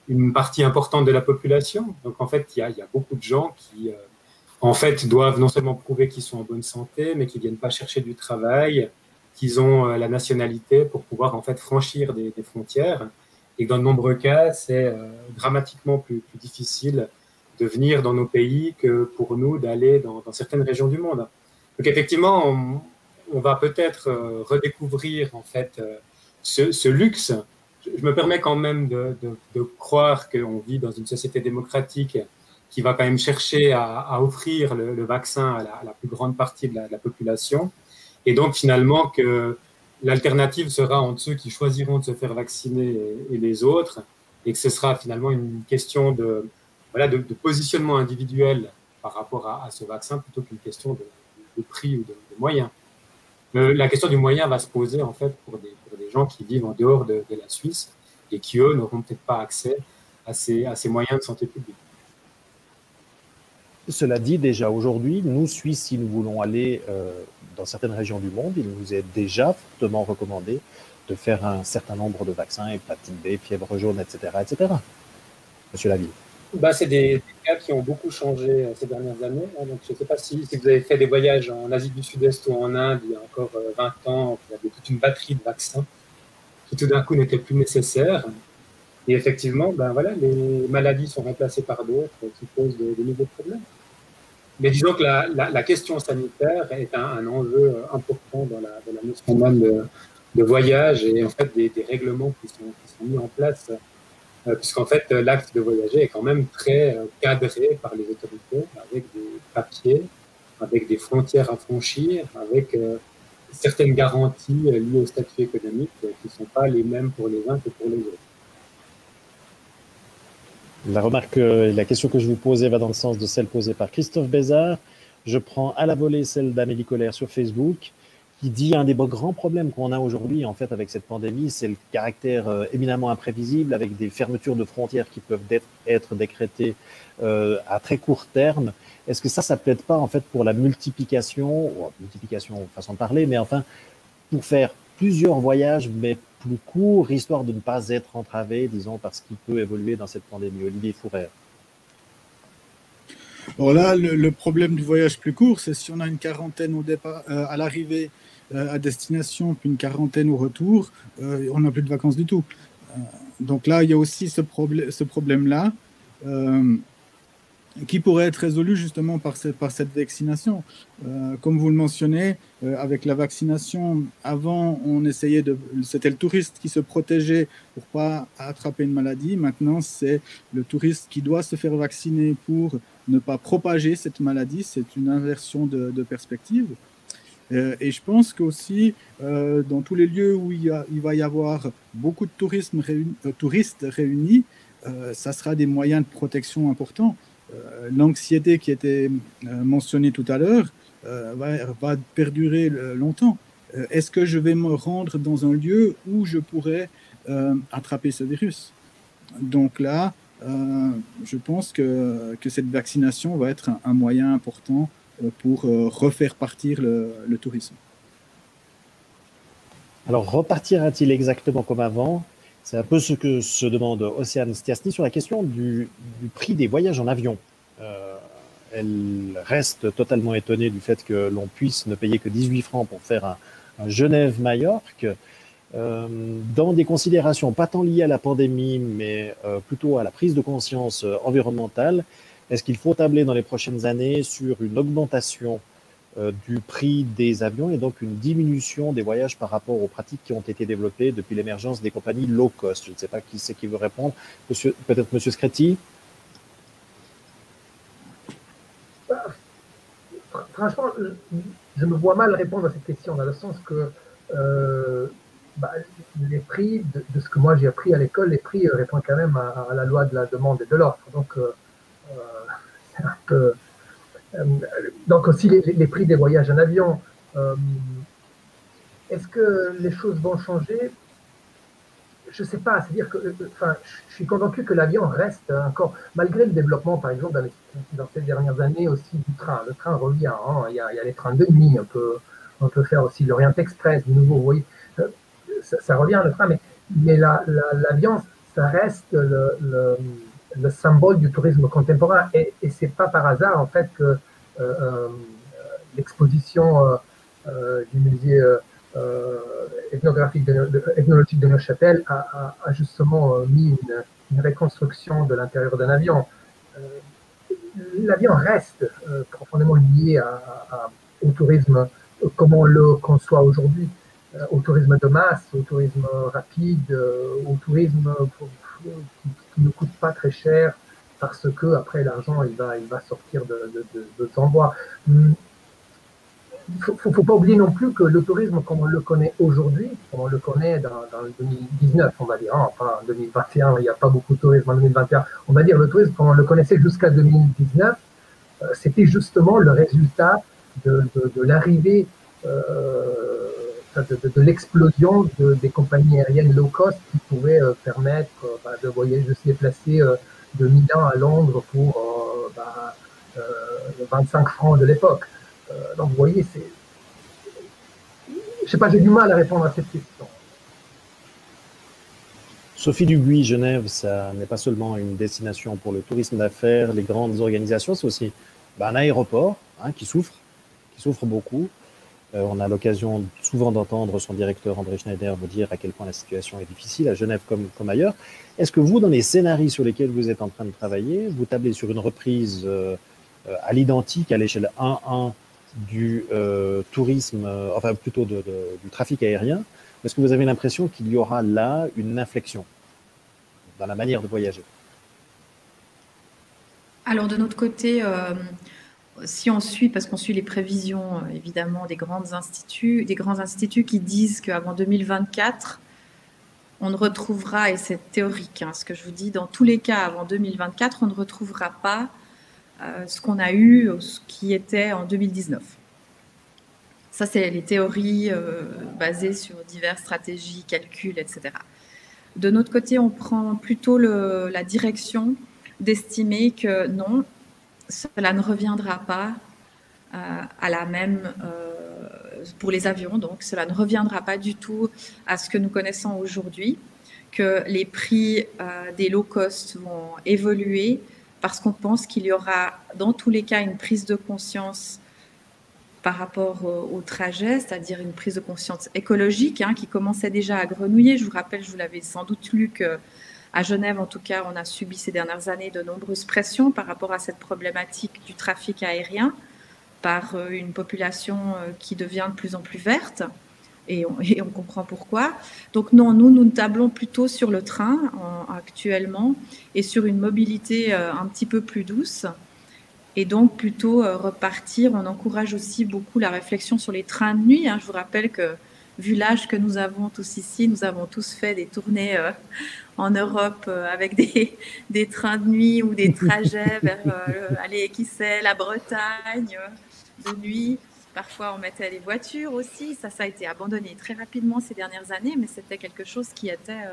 E: une partie importante de la population. Donc en fait, il y a beaucoup de gens qui en fait doivent non seulement prouver qu'ils sont en bonne santé, mais qu'ils viennent pas chercher du travail, qu'ils ont la nationalité pour pouvoir en fait franchir des frontières. Et dans de nombreux cas, c'est dramatiquement plus difficile de venir dans nos pays que pour nous d'aller dans certaines régions du monde. Donc effectivement, on va peut-être redécouvrir en fait ce luxe. Je me permets quand même de croire qu'on vit dans une société démocratique qui va quand même chercher à offrir le vaccin à la plus grande partie de la population. Et donc finalement que l'alternative sera entre ceux qui choisiront de se faire vacciner et les autres, et que ce sera finalement une question de positionnement individuel par rapport à ce vaccin plutôt qu'une question de prix ou de moyens. La question du moyen va se poser en fait pour des gens qui vivent en dehors de la Suisse et qui, eux, n'auront peut-être pas accès à ces moyens de santé publique.
A: Cela dit, déjà aujourd'hui, nous, Suisses, si nous voulons aller dans certaines régions du monde, il nous est déjà fortement recommandé de faire un certain nombre de vaccins, hépatite B, fièvre jaune, etc., etc. Monsieur Laville.
E: C'est des cas qui ont beaucoup changé ces dernières années. Donc, je ne sais pas si vous avez fait des voyages en Asie du Sud-Est ou en Inde il y a encore 20 ans, il y avait toute une batterie de vaccins qui tout d'un coup n'étaient plus nécessaires. Et effectivement, les maladies sont remplacées par d'autres qui posent de nouveaux problèmes. Mais disons que la question sanitaire est un enjeu important dans la notion même voyage et en fait des règlements qui sont mis en place, puisqu'en fait l'acte de voyager est quand même très cadré par les autorités, avec des papiers, avec des frontières à franchir, avec certaines garanties liées au statut économique qui ne sont pas les mêmes pour les uns que pour les autres.
A: La question que je vous posais va dans le sens de celle posée par Christophe Bézard. Je prends à la volée celle d'Amélie Colère sur Facebook, qui dit un des grands problèmes qu'on a aujourd'hui en fait avec cette pandémie, c'est le caractère éminemment imprévisible, avec des fermetures de frontières qui peuvent être décrétées à très court terme. Est-ce que ça plaide pas en fait pour la multiplication façon de parler, mais enfin pour faire plusieurs voyages mais plus courts, histoire de ne pas être entravé, disons, par ce qui peut évoluer dans cette pandémie. Olivier Fourrère.
D: Alors là, le problème du voyage plus court, c'est si on a une quarantaine au départ, à l'arrivée à destination, puis une quarantaine au retour, on n'a plus de vacances du tout. Donc là, il y a aussi ce problème-là qui pourrait être résolu justement par cette vaccination. Comme vous le mentionnez, avec la vaccination, avant, c'était le touriste qui se protégeait pour ne pas attraper une maladie. Maintenant, c'est le touriste qui doit se faire vacciner pour ne pas propager cette maladie. C'est une inversion de perspective. Et je pense qu'aussi, dans tous les lieux où il va y avoir beaucoup de touristes réunis, ça sera des moyens de protection importants. L'anxiété qui était mentionnée tout à l'heure va perdurer longtemps. Est-ce que je vais me rendre dans un lieu où je pourrais attraper ce virus? Donc là, je pense que cette vaccination va être un moyen important pour refaire partir le tourisme.
A: Alors, repartira-t-il exactement comme avant? C'est un peu ce que se demande Océane Stiasny sur la question du prix des voyages en avion. Elle reste totalement étonnée du fait que l'on puisse ne payer que 18 francs pour faire un Genève-Majorque. Dans des considérations pas tant liées à la pandémie, mais plutôt à la prise de conscience environnementale, est-ce qu'il faut tabler dans les prochaines années sur une augmentation du prix des avions et donc une diminution des voyages par rapport aux pratiques qui ont été développées depuis l'émergence des compagnies low cost? Je ne sais pas qui c'est qui veut répondre. Peut-être Monsieur Scretti.
C: Franchement, je me vois mal répondre à cette question, dans le sens que les prix, de ce que moi j'ai appris à l'école, les prix répondent quand même à la loi de la demande et de l'offre. Donc, c'est un peu... donc aussi les prix des voyages en avion. Est-ce que les choses vont changer? Je ne sais pas. C'est-à-dire que, je suis convaincu que l'avion reste encore, malgré le développement, par exemple, dans ces dernières années aussi du train. Le train revient. Hein, il y a les trains de nuit. On peut faire aussi l'Orient Express de nouveau. Vous voyez, ça revient le train, mais l'avion, ça reste le symbole du tourisme contemporain. Et c'est pas par hasard, en fait, que l'exposition du musée ethnologique de Neuchâtel a justement mis une reconstruction de l'intérieur d'un avion. L'avion reste profondément lié au tourisme comme on le conçoit aujourd'hui, au tourisme de masse, au tourisme rapide, au tourisme qui ne coûte pas très cher, parce que après l'argent il va sortir de endroits. Il ne faut pas oublier non plus que le tourisme comme on le connaît aujourd'hui, comme on le connaît dans le 2019, on va dire, enfin en 2021, il n'y a pas beaucoup de tourisme en 2021, on va dire le tourisme comme on le connaissait jusqu'à 2019, c'était justement le résultat de l'arrivée, de l'explosion des compagnies aériennes low cost qui pouvaient permettre de voyager, de se déplacer de Milan à Londres pour 25 francs de l'époque. Donc vous voyez, je sais pas, j'ai du mal à répondre à cette question.
A: Sophie Dubuis, Genève, ça n'est pas seulement une destination pour le tourisme d'affaires, les grandes organisations, c'est aussi un aéroport qui souffre beaucoup. On a l'occasion souvent d'entendre son directeur André Schneider vous dire à quel point la situation est difficile à Genève comme ailleurs. Est-ce que vous, dans les scénarios sur lesquels vous êtes en train de travailler, vous tablez sur une reprise à l'identique, à l'échelle 1-1 du tourisme, enfin plutôt du trafic aérien, est-ce que vous avez l'impression qu'il y aura là une inflexion dans la manière de voyager?
B: Alors de notre côté, si on suit, parce qu'on suit les prévisions évidemment des grands instituts qui disent qu'avant 2024, on ne retrouvera, et c'est théorique, ce que je vous dis, dans tous les cas avant 2024, on ne retrouvera pas ce qu'on a eu, ce qui était en 2019. Ça, c'est les théories basées sur diverses stratégies, calculs, etc. De notre côté, on prend plutôt la direction d'estimer que non, cela ne reviendra pas à la même, pour les avions, donc cela ne reviendra pas du tout à ce que nous connaissons aujourd'hui, que les prix des low cost vont évoluer parce qu'on pense qu'il y aura dans tous les cas une prise de conscience par rapport au trajet, c'est-à-dire une prise de conscience écologique qui commençait déjà à grenouiller. Je vous rappelle, je vous l'avais sans doute lu, qu'à Genève, en tout cas, on a subi ces dernières années de nombreuses pressions par rapport à cette problématique du trafic aérien par une population qui devient de plus en plus verte, et on comprend pourquoi. Donc non, nous tablons plutôt sur le train actuellement et sur une mobilité un petit peu plus douce. Et donc, plutôt repartir. On encourage aussi beaucoup la réflexion sur les trains de nuit. Je vous rappelle que, vu l'âge que nous avons tous ici, nous avons tous fait des tournées en Europe avec des trains de nuit ou des trajets vers, qui sait, la Bretagne de nuit. Parfois, on mettait les voitures aussi. Ça a été abandonné très rapidement ces dernières années, mais c'était quelque chose qui était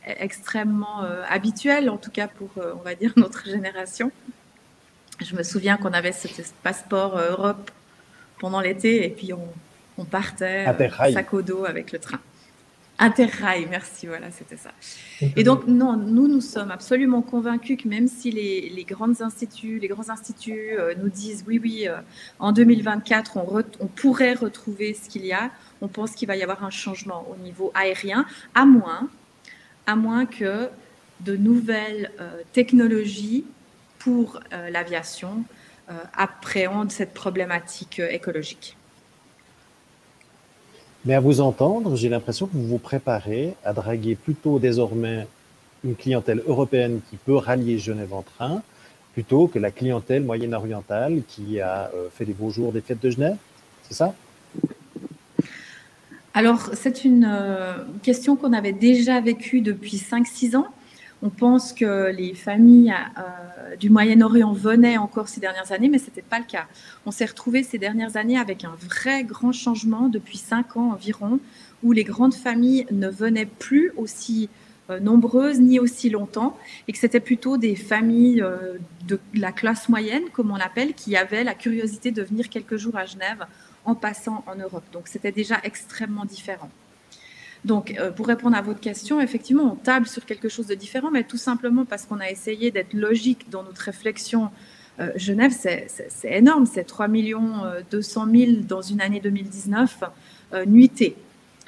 B: extrêmement habituel, en tout cas pour, on va dire, notre génération. Je me souviens qu'on avait ce passeport Europe pendant l'été et puis on partait sac au dos avec le train. Interrail, merci, voilà, c'était ça. Et donc, non, nous sommes absolument convaincus que même si les grands instituts nous disent oui, en 2024, on pourrait retrouver ce qu'il y a, on pense qu'il va y avoir un changement au niveau aérien, à moins que de nouvelles technologies pour l'aviation appréhendent cette problématique écologique.
A: Mais à vous entendre, j'ai l'impression que vous vous préparez à draguer plutôt désormais une clientèle européenne qui peut rallier Genève en train, plutôt que la clientèle moyen-orientale qui a fait les beaux jours des fêtes de Genève, c'est ça?
B: Alors, c'est une question qu'on avait déjà vécue depuis 5-6 ans. On pense que les familles du Moyen-Orient venaient encore ces dernières années, mais ce n'était pas le cas. On s'est retrouvé ces dernières années avec un vrai grand changement depuis 5 ans environ, où les grandes familles ne venaient plus aussi nombreuses ni aussi longtemps, et que c'était plutôt des familles de la classe moyenne, comme on l'appelle, qui avaient la curiosité de venir quelques jours à Genève en passant en Europe. Donc c'était déjà extrêmement différent. Donc, pour répondre à votre question, effectivement, on table sur quelque chose de différent, mais tout simplement parce qu'on a essayé d'être logique dans notre réflexion. Genève, c'est énorme, c'est 3 200 000 dans une année 2019 nuitées.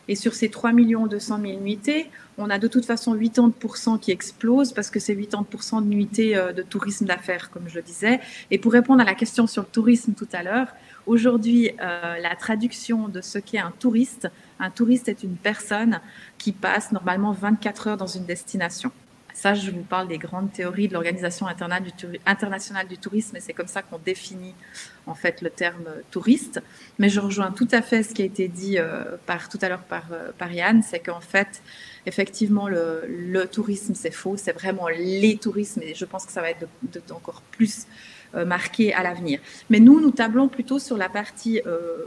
B: Et sur ces 3 200 000 nuitées, on a de toute façon 80% qui explosent parce que c'est 80% de nuitées de tourisme d'affaires, comme je le disais. Et pour répondre à la question sur le tourisme tout à l'heure, aujourd'hui, la traduction de ce qu'est un touriste est une personne qui passe normalement 24 heures dans une destination. Ça, je vous parle des grandes théories de l'Organisation internationale du tourisme, et c'est comme ça qu'on définit en fait le terme touriste. Mais je rejoins tout à fait ce qui a été dit tout à l'heure par Yann, c'est qu'en fait, effectivement, le tourisme, c'est faux, c'est vraiment les tourismes, et je pense que ça va être encore plus marqué à l'avenir. Mais nous tablons plutôt sur la partie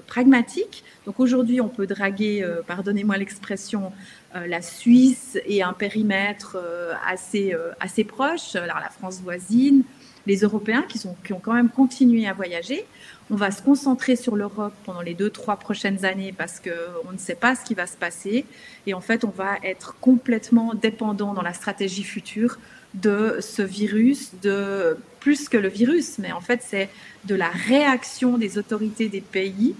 B: pragmatique. Donc aujourd'hui, on peut draguer, pardonnez-moi l'expression, la Suisse et un périmètre assez proche, alors la France voisine, les Européens qui ont quand même continué à voyager. On va se concentrer sur l'Europe pendant les 2-3 prochaines années parce qu'on ne sait pas ce qui va se passer. Et en fait, on va être complètement dépendant dans la stratégie future de ce virus, de plus que le virus, mais en fait, c'est de la réaction des autorités des pays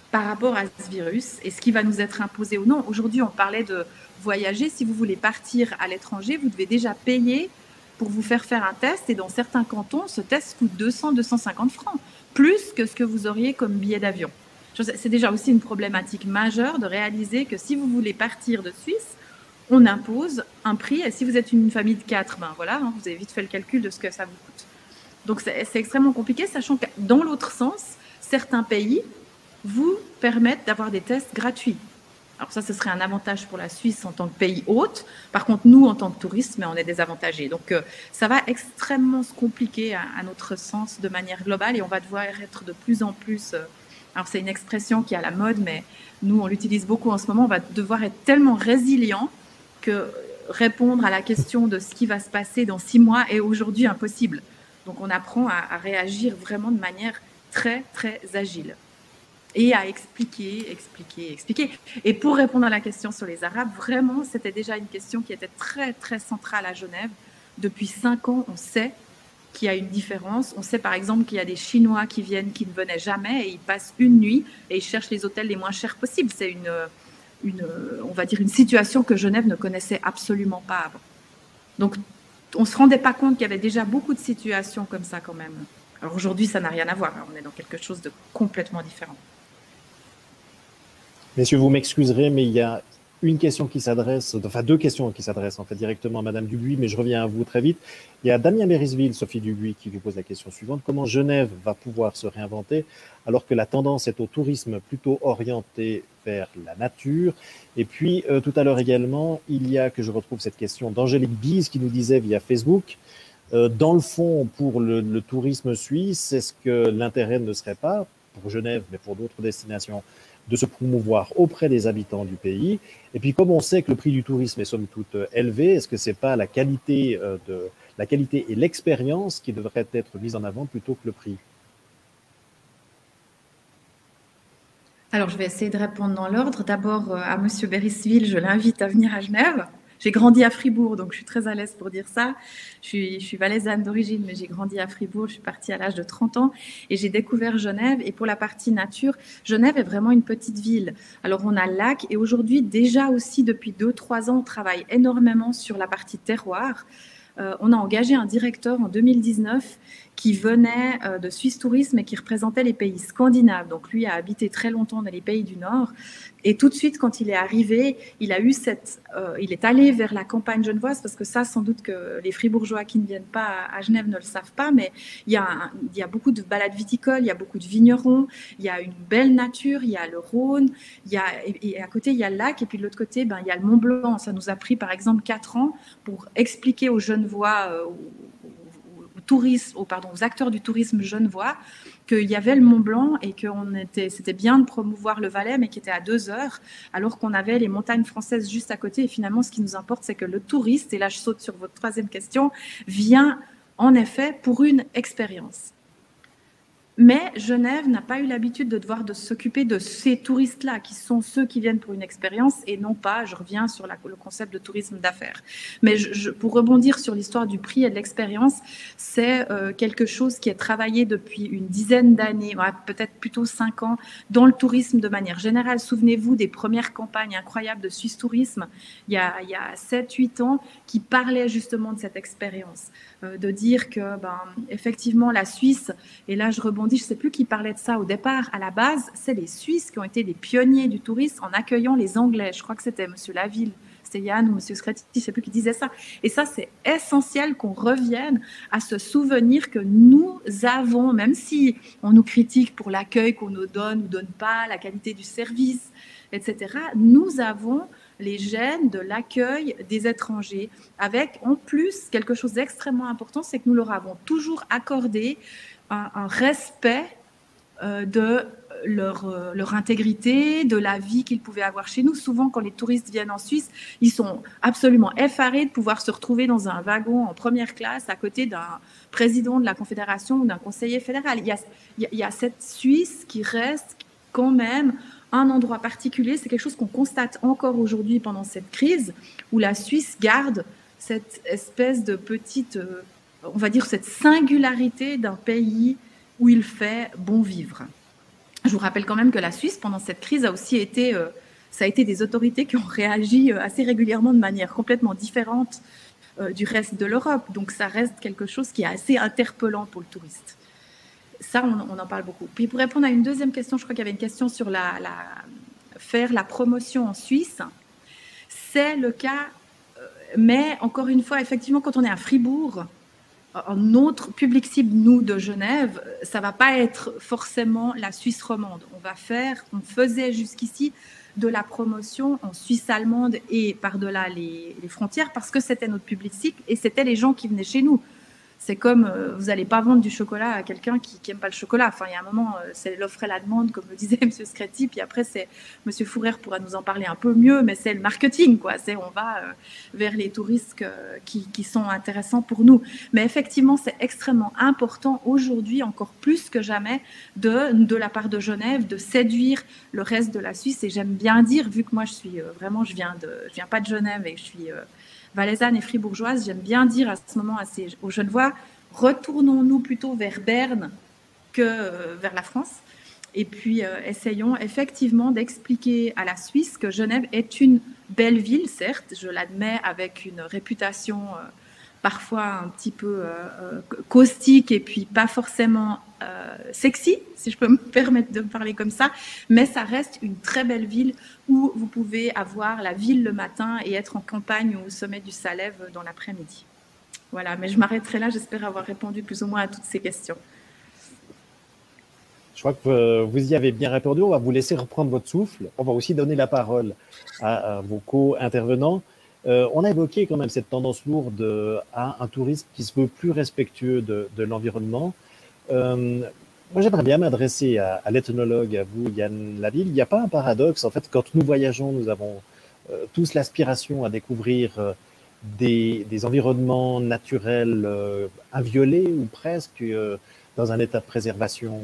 B: par rapport à ce virus et ce qui va nous être imposé ou non. Aujourd'hui, on parlait de voyager. Si vous voulez partir à l'étranger, vous devez déjà payer pour vous faire un test. Et dans certains cantons, ce test coûte 200-250 francs. plus que ce que vous auriez comme billet d'avion. C'est déjà aussi une problématique majeure de réaliser que si vous voulez partir de Suisse, on impose un prix. Et si vous êtes une famille de 4, ben voilà, hein, vous avez vite fait le calcul de ce que ça vous coûte. Donc c'est extrêmement compliqué, sachant que dans l'autre sens, certains pays vous permettent d'avoir des tests gratuits. Alors ça, ce serait un avantage pour la Suisse en tant que pays hôte. Par contre, nous, en tant que touristes, mais on est désavantagés. Donc, ça va extrêmement se compliquer à notre sens de manière globale et on va devoir être de plus en plus... alors, c'est une expression qui est à la mode, mais nous, on l'utilise beaucoup en ce moment. On va devoir être tellement résilient que répondre à la question de ce qui va se passer dans 6 mois est aujourd'hui impossible. Donc, on apprend à réagir vraiment de manière très, très agile. Et à expliquer. Et pour répondre à la question sur les Arabes, vraiment, c'était déjà une question qui était très, très centrale à Genève. Depuis 5 ans, on sait qu'il y a une différence. On sait par exemple qu'il y a des Chinois qui viennent, qui ne venaient jamais, et ils passent une nuit et ils cherchent les hôtels les moins chers possibles. C'est on va dire une situation que Genève ne connaissait absolument pas avant. Donc, on ne se rendait pas compte qu'il y avait déjà beaucoup de situations comme ça quand même. Alors aujourd'hui, ça n'a rien à voir. On est dans quelque chose de complètement différent.
A: Messieurs, vous m'excuserez, mais il y a une question qui s'adresse, enfin 2 questions qui s'adressent en fait directement à Madame Dubuis, mais je reviens à vous très vite. Il y a Damien Mérisville, Sophie Dubuis, qui vous pose la question suivante. Comment Genève va pouvoir se réinventer alors que la tendance est au tourisme plutôt orienté vers la nature? Et puis, tout à l'heure également, il y a, que je retrouve cette question d'Angélique Bise qui nous disait via Facebook, dans le fond, pour le tourisme suisse, est-ce que l'intérêt ne serait pas, pour Genève, mais pour d'autres destinations, de se promouvoir auprès des habitants du pays? Et puis, comme on sait que le prix du tourisme est somme toute élevé, est-ce que c'est pas la qualité et l'expérience qui devraient être mises en avant plutôt que le prix?
B: Alors, je vais essayer de répondre dans l'ordre. D'abord, à Monsieur Bérisville, je l'invite à venir à Genève. J'ai grandi à Fribourg, donc je suis très à l'aise pour dire ça. Je suis valaisanne d'origine, mais j'ai grandi à Fribourg. Je suis partie à l'âge de 30 ans et j'ai découvert Genève. Et pour la partie nature, Genève est vraiment une petite ville. Alors, on a le lac et aujourd'hui, déjà aussi depuis 2-3 ans, on travaille énormément sur la partie terroir. On a engagé un directeur en 2019 qui venait de Suisse Tourisme et qui représentait les pays scandinaves. Donc lui a habité très longtemps dans les pays du Nord. Et tout de suite, quand il est arrivé, il est allé vers la campagne genevoise, parce que ça, sans doute que les Fribourgeois qui ne viennent pas à Genève ne le savent pas, mais il y a beaucoup de balades viticoles, il y a beaucoup de vignerons, il y a une belle nature, il y a le Rhône, et à côté, il y a le lac, et puis de l'autre côté, il y a le Mont Blanc. Ça nous a pris, par exemple, 4 ans pour expliquer aux Genevois, aux acteurs du tourisme genevois qu'il y avait le Mont Blanc et que c'était bien de promouvoir le Valais, mais qui était à 2 heures, alors qu'on avait les montagnes françaises juste à côté. Et finalement, ce qui nous importe, c'est que le touriste, et là je saute sur votre 3e question, vient en effet pour une expérience. Mais Genève n'a pas eu l'habitude de s'occuper de ces touristes-là, qui sont ceux qui viennent pour une expérience et non pas, je reviens sur le concept de tourisme d'affaires. Mais pour rebondir sur l'histoire du prix et de l'expérience, c'est quelque chose qui est travaillé depuis une dizaine d'années, peut-être plutôt 5 ans, dans le tourisme de manière générale. Souvenez-vous des premières campagnes incroyables de Suisse Tourisme, il y a 7-8 ans, qui parlaient justement de cette expérience, de dire que, effectivement, la Suisse, et là je rebondis, je ne sais plus qui parlait de ça au départ. À la base, c'est les Suisses qui ont été les pionniers du tourisme en accueillant les Anglais. Je crois que c'était M. Laville, c'était Yann ou M. Scretti, je ne sais plus qui disait ça. Et ça, c'est essentiel qu'on revienne à se souvenir que nous avons, même si on nous critique pour l'accueil qu'on nous donne ou donne pas, la qualité du service, etc., nous avons les gènes de l'accueil des étrangers, avec en plus quelque chose d'extrêmement important, c'est que nous leur avons toujours accordé un respect de leur intégrité, de la vie qu'ils pouvaient avoir chez nous. Souvent, quand les touristes viennent en Suisse, ils sont absolument effarés de pouvoir se retrouver dans un wagon en première classe à côté d'un président de la Confédération ou d'un conseiller fédéral. Il y a cette Suisse qui reste quand même un endroit particulier. C'est quelque chose qu'on constate encore aujourd'hui pendant cette crise, où la Suisse garde cette espèce de petite... on va dire cette singularité d'un pays où il fait bon vivre. Je vous rappelle quand même que la Suisse, pendant cette crise, a aussi été, ça a été des autorités qui ont réagi assez régulièrement de manière complètement différente du reste de l'Europe. Donc ça reste quelque chose qui est assez interpellant pour le touriste. ça, on en parle beaucoup. Puis pour répondre à une deuxième question, je crois qu'il y avait une question sur faire la promotion en Suisse. C'est le cas, mais encore une fois, effectivement, quand on est à Fribourg, notre public cible, nous, de Genève, ça ne va pas être forcément la Suisse romande. On faisait jusqu'ici de la promotion en Suisse allemande et par-delà les frontières parce que c'était notre public cible et c'était les gens qui venaient chez nous. C'est comme, vous n'allez pas vendre du chocolat à quelqu'un qui n'aime pas le chocolat. Enfin, il y a un moment, c'est l'offre et la demande, comme le disait M. Scretti. Puis après, M. Fourer pourra nous en parler un peu mieux, mais c'est le marketing, quoi. On va vers les touristes qui sont intéressants pour nous. Mais effectivement, c'est extrêmement important aujourd'hui, encore plus que jamais, de la part de Genève, de séduire le reste de la Suisse. Et j'aime bien dire, vu que moi, je viens pas de Genève et je suis valaisanne et fribourgeoise, j'aime bien dire à ce moment aux Genevois, retournons-nous plutôt vers Berne que vers la France. Et puis, essayons effectivement d'expliquer à la Suisse que Genève est une belle ville, certes, je l'admets, avec une réputation parfois un petit peu caustique et puis pas forcément sexy, si je peux me permettre de parler comme ça, mais ça reste une très belle ville où vous pouvez avoir la ville le matin et être en campagne au sommet du Salève dans l'après-midi. Voilà, mais je m'arrêterai là, j'espère avoir répondu plus ou moins à toutes ces questions.
A: Je crois que vous y avez bien répondu. On va vous laisser reprendre votre souffle. On va aussi donner la parole à vos co-intervenants. On a évoqué quand même cette tendance lourde à un tourisme qui se veut plus respectueux de l'environnement. Moi, j'aimerais bien m'adresser à l'ethnologue, à vous, Yann Laville. Il n'y a pas un paradoxe, en fait, quand nous voyageons, nous avons tous l'aspiration à découvrir des environnements naturels inviolés ou presque dans un état de préservation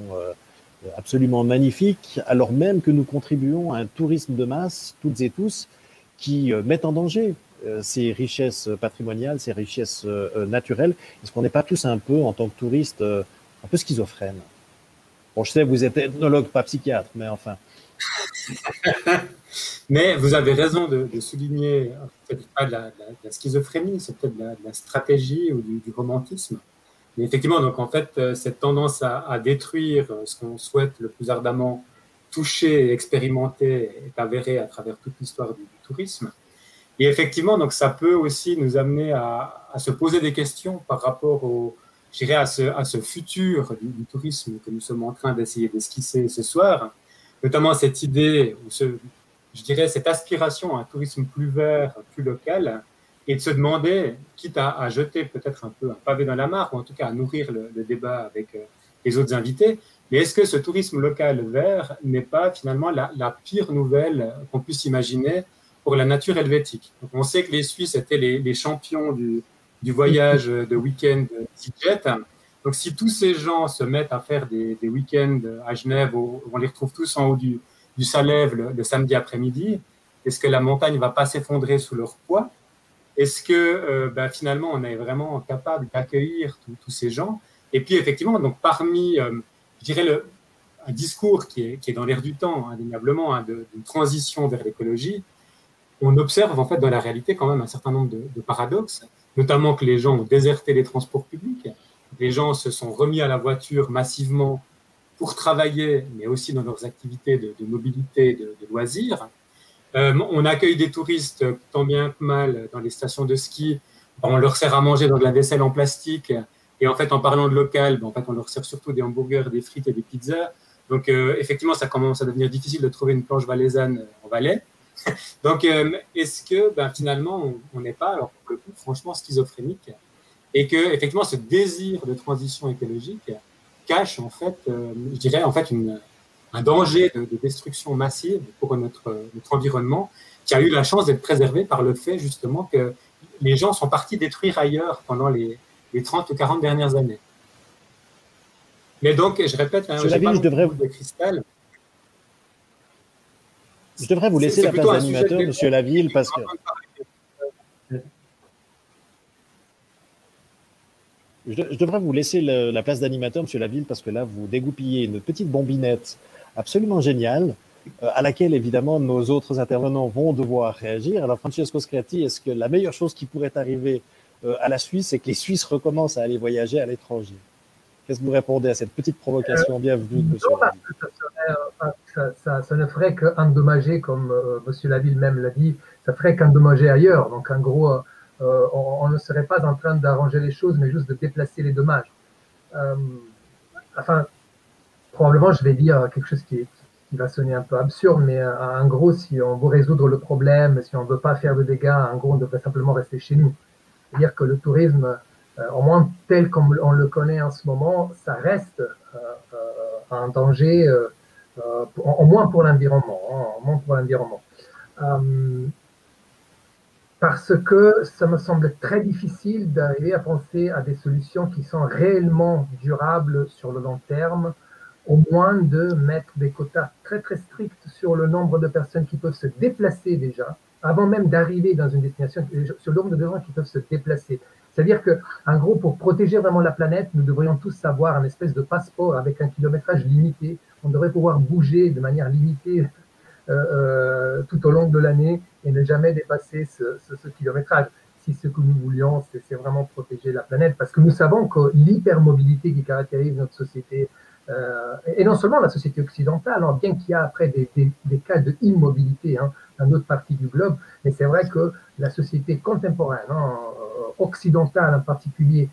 A: absolument magnifique, alors même que nous contribuons à un tourisme de masse, toutes et tous, qui mettent en danger ces richesses patrimoniales, ces richesses naturelles. Est-ce qu'on n'est pas tous un peu, en tant que touristes, un peu schizophrènes? Bon, je sais, vous êtes ethnologue, pas psychiatre, mais enfin.
E: Mais vous avez raison de souligner, peut-être pas de la schizophrénie, c'est peut-être de la stratégie ou du romantisme. Mais effectivement, donc en fait, cette tendance à détruire ce qu'on souhaite le plus ardemment toucher et expérimenter est avérée à travers toute l'histoire du tourisme. Et effectivement, donc ça peut aussi nous amener à se poser des questions par rapport à ce futur du tourisme que nous sommes en train d'essayer d'esquisser ce soir, notamment cette idée, je dirais cette aspiration à un tourisme plus vert, plus local, et de se demander, quitte à jeter peut-être un peu un pavé dans la mare, ou en tout cas à nourrir le débat avec les autres invités, mais est-ce que ce tourisme local vert n'est pas finalement la pire nouvelle qu'on puisse imaginer pour la nature helvétique? Donc on sait que les Suisses étaient les champions du voyage de week-end EasyJet. Donc si tous ces gens se mettent à faire des week-ends à Genève, où on les retrouve tous en haut du Salève le samedi après-midi, est-ce que la montagne ne va pas s'effondrer sous leur poids? Est-ce que finalement on est vraiment capable d'accueillir tous ces gens? Et puis effectivement, donc parmi, je dirais, un discours qui est dans l'air du temps, indéniablement, d'une transition vers l'écologie, on observe en fait dans la réalité quand même un certain nombre de paradoxes, notamment que les gens ont déserté les transports publics, les gens se sont remis à la voiture massivement pour travailler, mais aussi dans leurs activités de mobilité, de loisirs. On accueille des touristes tant bien que mal dans les stations de ski. On leur sert à manger dans de la vaisselle en plastique. Et en fait, en parlant de local, en fait, on leur sert surtout des hamburgers, des frites et des pizzas. Donc, effectivement, ça commence à devenir difficile de trouver une planche valaisanne en Valais. Donc, est-ce que finalement, on n'est pas, alors pour le coup, franchement schizophrénique, et que effectivement, ce désir de transition écologique cache en fait, je dirais en fait un danger de destruction massive pour notre environnement, qui a eu la chance d'être préservé par le fait justement que les gens sont partis détruire ailleurs pendant les 30 ou 40 dernières années. Mais donc, je répète, de cristal.
A: Je devrais vous laisser la place d'animateur, Monsieur Laville, parce que... Je devrais vous laisser la place d'animateur, Monsieur Laville, parce que là, vous dégoupillez une petite bombinette absolument géniale, à laquelle, évidemment, nos autres intervenants vont devoir réagir. Alors, Francesco Scretti, est-ce que la meilleure chose qui pourrait arriver à la Suisse, c'est que les Suisses recommencent à aller voyager à l'étranger? Qu'est-ce que vous répondez à cette petite provocation bienvenue de M.
C: Laville? Ça ne ferait qu'endommager, comme M. Laville même l'a dit, ça ferait qu'endommager ailleurs. Donc, en gros, on ne serait pas en train d'arranger les choses, mais juste de déplacer les dommages. Enfin, probablement, je vais dire quelque chose qui va sonner un peu absurde, mais en gros, si on veut résoudre le problème, si on ne veut pas faire de dégâts, en gros, on devrait simplement rester chez nous. C'est-à-dire que le tourisme, au moins tel qu'on le connaît en ce moment, ça reste un danger, au moins pour l'environnement. Parce que ça me semble très difficile d'arriver à penser à des solutions qui sont réellement durables sur le long terme, au moins de mettre des quotas très très stricts sur le nombre de personnes qui peuvent se déplacer déjà, avant même d'arriver dans une destination, sur le nombre de gens qui peuvent se déplacer. C'est-à-dire que, en gros, pour protéger vraiment la planète, nous devrions tous savoir un espèce de passeport avec un kilométrage limité. On devrait pouvoir bouger de manière limitée tout au long de l'année et ne jamais dépasser ce kilométrage. Si ce que nous voulions, c'est vraiment protéger la planète, parce que nous savons que l'hypermobilité qui caractérise notre société, et non seulement la société occidentale, hein, bien qu'il y a après des cas de immobilité dans d'autres parties du globe, mais c'est vrai que la société contemporaine, occidentale en particulier,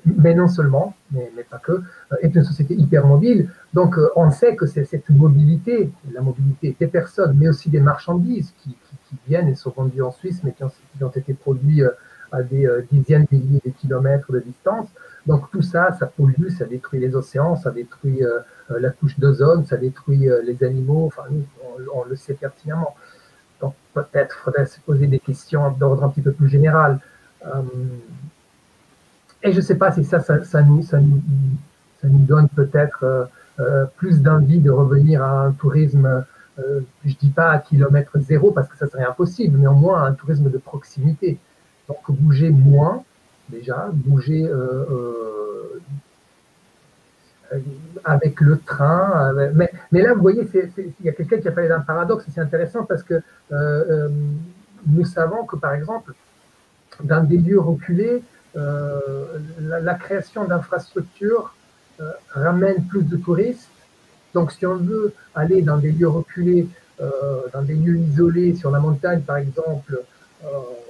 C: mais non seulement, mais pas que, est une société hypermobile. Donc on sait que c'est cette mobilité, la mobilité des personnes, mais aussi des marchandises qui viennent et sont vendues en Suisse, mais qui ont été produits à des dizaines de milliers de kilomètres de distance. Donc tout ça, ça pollue, ça détruit les océans, ça détruit la couche d'ozone, ça détruit les animaux, enfin nous, on le sait pertinemment. Donc peut-être faudrait se poser des questions d'ordre un petit peu plus général. Et je ne sais pas si ça nous donne peut-être plus d'envie de revenir à un tourisme, je ne dis pas à kilomètre zéro parce que ça serait impossible, mais au moins à un tourisme de proximité. Donc bouger moins, déjà, bouger avec le train. Mais là, vous voyez, il y a quelqu'un qui a parlé d'un paradoxe, et c'est intéressant parce que nous savons que, par exemple, dans des lieux reculés, la création d'infrastructures ramène plus de touristes. Donc, si on veut aller dans des lieux reculés, dans des lieux isolés, sur la montagne, par exemple,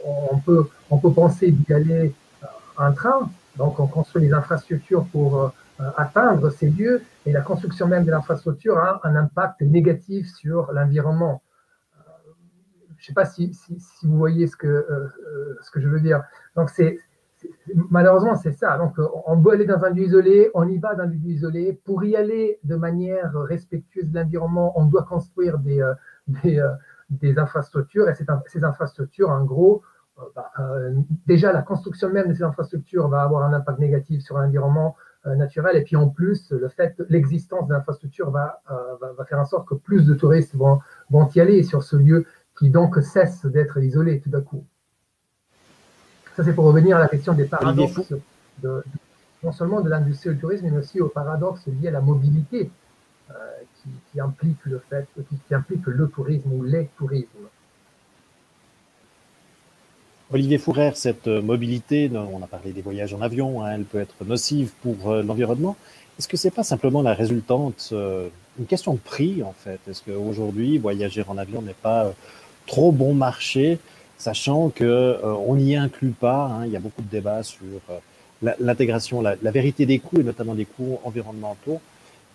C: on peut penser d'y aller en train. Donc, on construit des infrastructures pour atteindre ces lieux, et la construction même de l'infrastructure a un impact négatif sur l'environnement. Je ne sais pas si vous voyez ce que je veux dire. Donc, malheureusement, c'est ça. Donc, on veut aller dans un lieu isolé, on y va dans un lieu isolé. Pour y aller de manière respectueuse de l'environnement, on doit construire des infrastructures. Et ces infrastructures, en gros, déjà, la construction même de ces infrastructures va avoir un impact négatif sur l'environnement naturel. Et puis, en plus, l'existence de l'infrastructure va faire en sorte que plus de touristes vont y aller sur ce lieu qui donc cesse d'être isolé tout d'un coup. Ça, c'est pour revenir à la question des paradoxes, non seulement de l'industrie du tourisme, mais aussi aux paradoxes liés à la mobilité qui implique qui implique le tourisme ou les tourismes.
A: Olivier Fourère, cette mobilité, on a parlé des voyages en avion, elle peut être nocive pour l'environnement. Est-ce que ce n'est pas simplement la résultante, une question de prix en fait? Est-ce qu'aujourd'hui, voyager en avion n'est pas trop bon marché, sachant qu'on n'y inclut pas, il y a beaucoup de débats sur l'intégration, la vérité des coûts, et notamment des coûts environnementaux.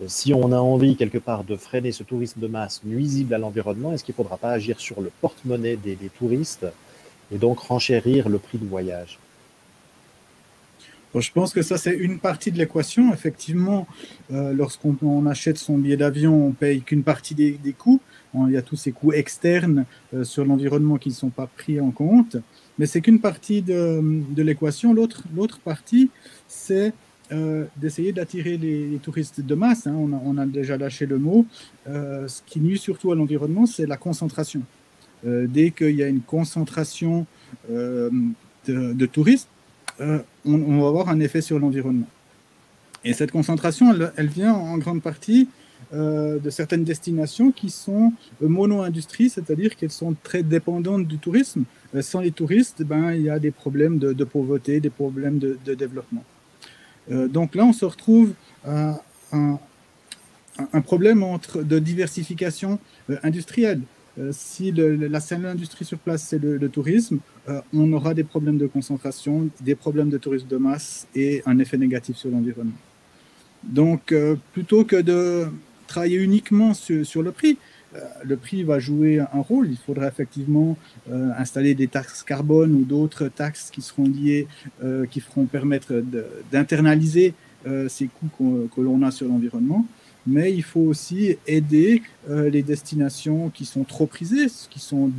A: Si on a envie quelque part de freiner ce tourisme de masse nuisible à l'environnement, est-ce qu'il ne faudra pas agir sur le porte-monnaie des touristes et donc renchérir le prix du voyage?
D: Bon, je pense que ça, c'est une partie de l'équation. Effectivement, lorsqu'on achète son billet d'avion, on ne paye qu'une partie des coûts. Il y a tous ces coûts externes sur l'environnement qui ne sont pas pris en compte. Mais c'est qu'une partie de l'équation. L'autre partie, c'est d'essayer d'attirer les touristes de masse. On a déjà lâché le mot. Ce qui nuit surtout à l'environnement, c'est la concentration. Dès qu'il y a une concentration de touristes, on va avoir un effet sur l'environnement. Et cette concentration, elle vient en grande partie de certaines destinations qui sont mono-industrie, c'est-à-dire qu'elles sont très dépendantes du tourisme. Sans les touristes, il y a des problèmes de pauvreté, des problèmes de développement. Donc là, on se retrouve à un problème de diversification industrielle. Si la seule industrie sur place, c'est le tourisme, on aura des problèmes de concentration, des problèmes de tourisme de masse et un effet négatif sur l'environnement. Donc, plutôt que de travailler uniquement sur le prix va jouer un rôle. Il faudra effectivement installer des taxes carbone ou d'autres taxes qui seront liées, qui feront permettre d'internaliser ces coûts que l'on a sur l'environnement. Mais il faut aussi aider les destinations qui sont trop prisées, qui sont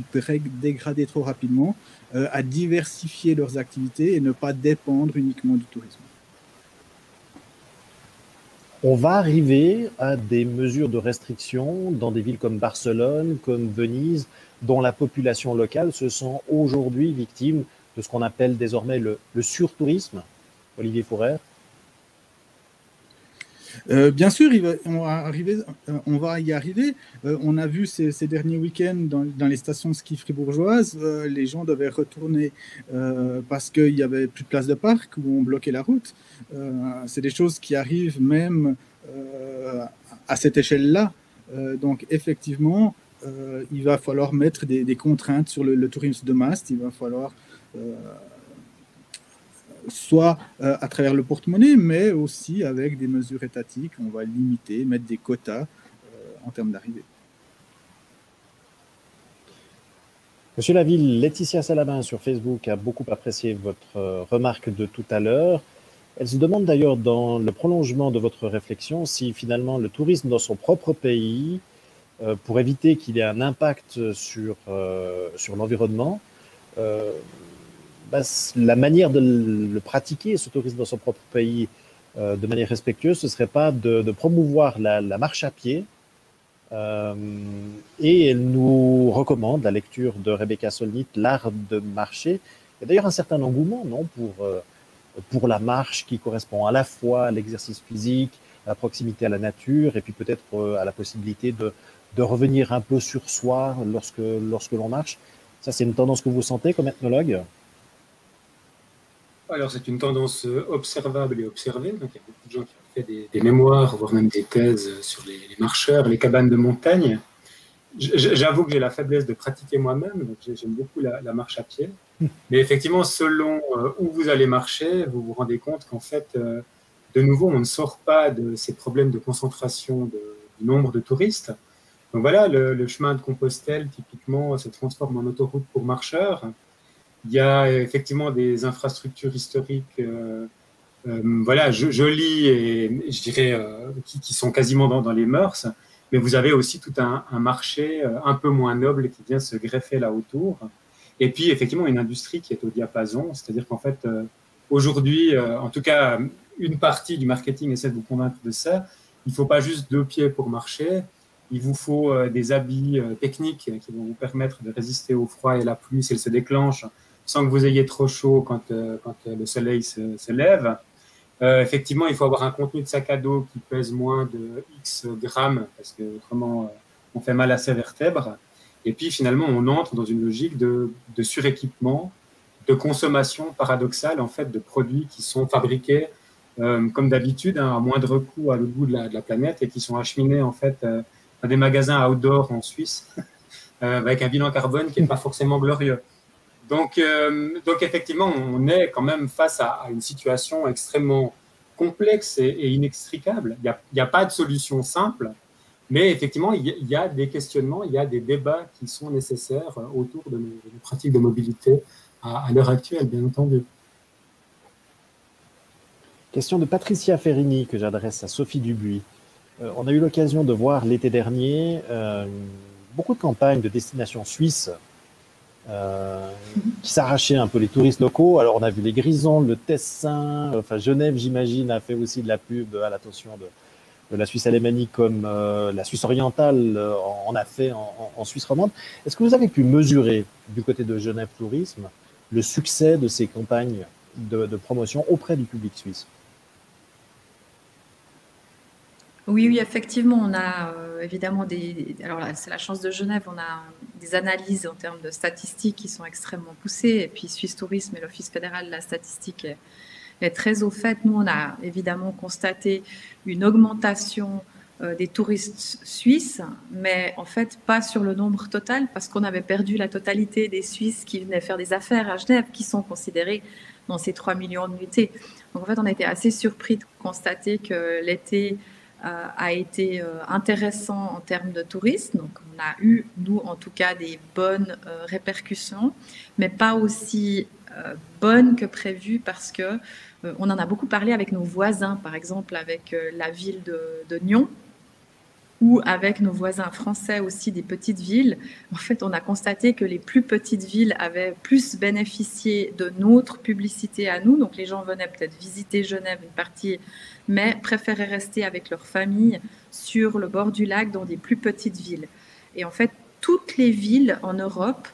D: dégradées trop rapidement, à diversifier leurs activités et ne pas dépendre uniquement du tourisme.
A: On va arriver à des mesures de restriction dans des villes comme Barcelone, comme Venise, dont la population locale se sent aujourd'hui victime de ce qu'on appelle désormais le surtourisme. Olivier Fourer.
D: Bien sûr, on va y arriver. On a vu ces derniers week-ends dans les stations de ski fribourgeoises, les gens devaient retourner parce qu'il n'y avait plus de place de parc ou on bloquait la route. C'est des choses qui arrivent même à cette échelle-là. Donc effectivement, il va falloir mettre des contraintes sur le tourisme de masse. Il va falloir soit à travers le porte-monnaie, mais aussi avec des mesures étatiques. On va limiter, mettre des quotas en termes d'arrivée.
A: Monsieur Laville, Laetitia Salabin sur Facebook a beaucoup apprécié votre remarque de tout à l'heure. Elle se demande d'ailleurs, dans le prolongement de votre réflexion, si finalement le tourisme dans son propre pays, pour éviter qu'il y ait un impact sur l'environnement, la manière de le pratiquer, ce tourisme dans son propre pays, de manière respectueuse, ce ne serait pas de promouvoir la marche à pied. Et elle nous recommande la lecture de Rebecca Solnit, L'art de marcher. Il y a d'ailleurs un certain engouement, non, pour la marche qui correspond à la fois à l'exercice physique, à la proximité à la nature, et puis peut-être à la possibilité de revenir un peu sur soi lorsque l'on marche. Ça, c'est une tendance que vous sentez comme ethnologue ?
E: Alors, c'est une tendance observable et observée. Donc, il y a beaucoup de gens qui ont fait des mémoires, voire même des thèses sur les marcheurs, les cabanes de montagne. J'avoue que j'ai la faiblesse de pratiquer moi-même, donc j'aime beaucoup la marche à pied. Mais effectivement, selon où vous allez marcher, vous vous rendez compte qu'en fait, de nouveau, on ne sort pas de ces problèmes de concentration du nombre de touristes. Donc voilà, le chemin de Compostelle, typiquement, se transforme en autoroute pour marcheurs. Il y a effectivement des infrastructures historiques voilà, jolies et je dirais qui sont quasiment dans les mœurs, mais vous avez aussi tout un marché un peu moins noble qui vient se greffer là autour. Et puis effectivement une industrie qui est au diapason, c'est-à-dire qu'en fait aujourd'hui, en tout cas une partie du marketing essaie de vous convaincre de ça. Il ne faut pas juste 2 pieds pour marcher. Il vous faut des habits techniques qui vont vous permettre de résister au froid et à la pluie si elle se déclenche, sans que vous ayez trop chaud quand le soleil se lève. Effectivement, il faut avoir un contenu de sac à dos qui pèse moins de X grammes, parce que autrement, on fait mal à ses vertèbres. Et puis, finalement, on entre dans une logique de suréquipement, de consommation paradoxale, en fait, de produits qui sont fabriqués, comme d'habitude, à moindre coût à l'autre bout de la planète, et qui sont acheminés, en fait, dans des magasins outdoor en Suisse, avec un bilan carbone qui n'est pas forcément glorieux. Donc, effectivement, on est quand même face à une situation extrêmement complexe et inextricable. Il n'y a pas de solution simple, mais effectivement, il y a des questionnements, il y a des débats qui sont nécessaires autour de nos pratiques de mobilité à l'heure actuelle, bien entendu.
A: Question de Patricia Ferrini que j'adresse à Sophie Dubuis. On a eu l'occasion de voir l'été dernier beaucoup de campagnes de destinations suisses qui s'arrachaient un peu les touristes locaux. Alors on a vu les Grisons, le Tessin, enfin Genève j'imagine a fait aussi de la pub à l'attention de la Suisse alémanique comme la Suisse orientale en a fait en Suisse romande. Est-ce que vous avez pu mesurer du côté de Genève Tourisme le succès de ces campagnes de promotion auprès du public suisse?
B: Oui, effectivement, on a évidemment alors là, c'est la chance de Genève, on a des analyses en termes de statistiques qui sont extrêmement poussées, et puis Suisse Tourisme et l'Office fédéral de la statistique est très au fait. Nous, on a évidemment constaté une augmentation des touristes suisses, mais en fait pas sur le nombre total, parce qu'on avait perdu la totalité des Suisses qui venaient faire des affaires à Genève, qui sont considérés dans ces 3 millions de nuitées. Donc en fait, on était assez surpris de constater que l'été a été intéressant en termes de tourisme. Donc on a eu, nous en tout cas, des bonnes répercussions, mais pas aussi bonnes que prévues, parce que on en a beaucoup parlé avec nos voisins, par exemple avec la ville de Nyon, ou avec nos voisins français aussi des petites villes. En fait, on a constaté que les plus petites villes avaient plus bénéficié de notre publicité à nous. Donc, les gens venaient peut-être visiter Genève, une partie, mais préféraient rester avec leur famille sur le bord du lac dans des plus petites villes. Et en fait, toutes les villes en Europe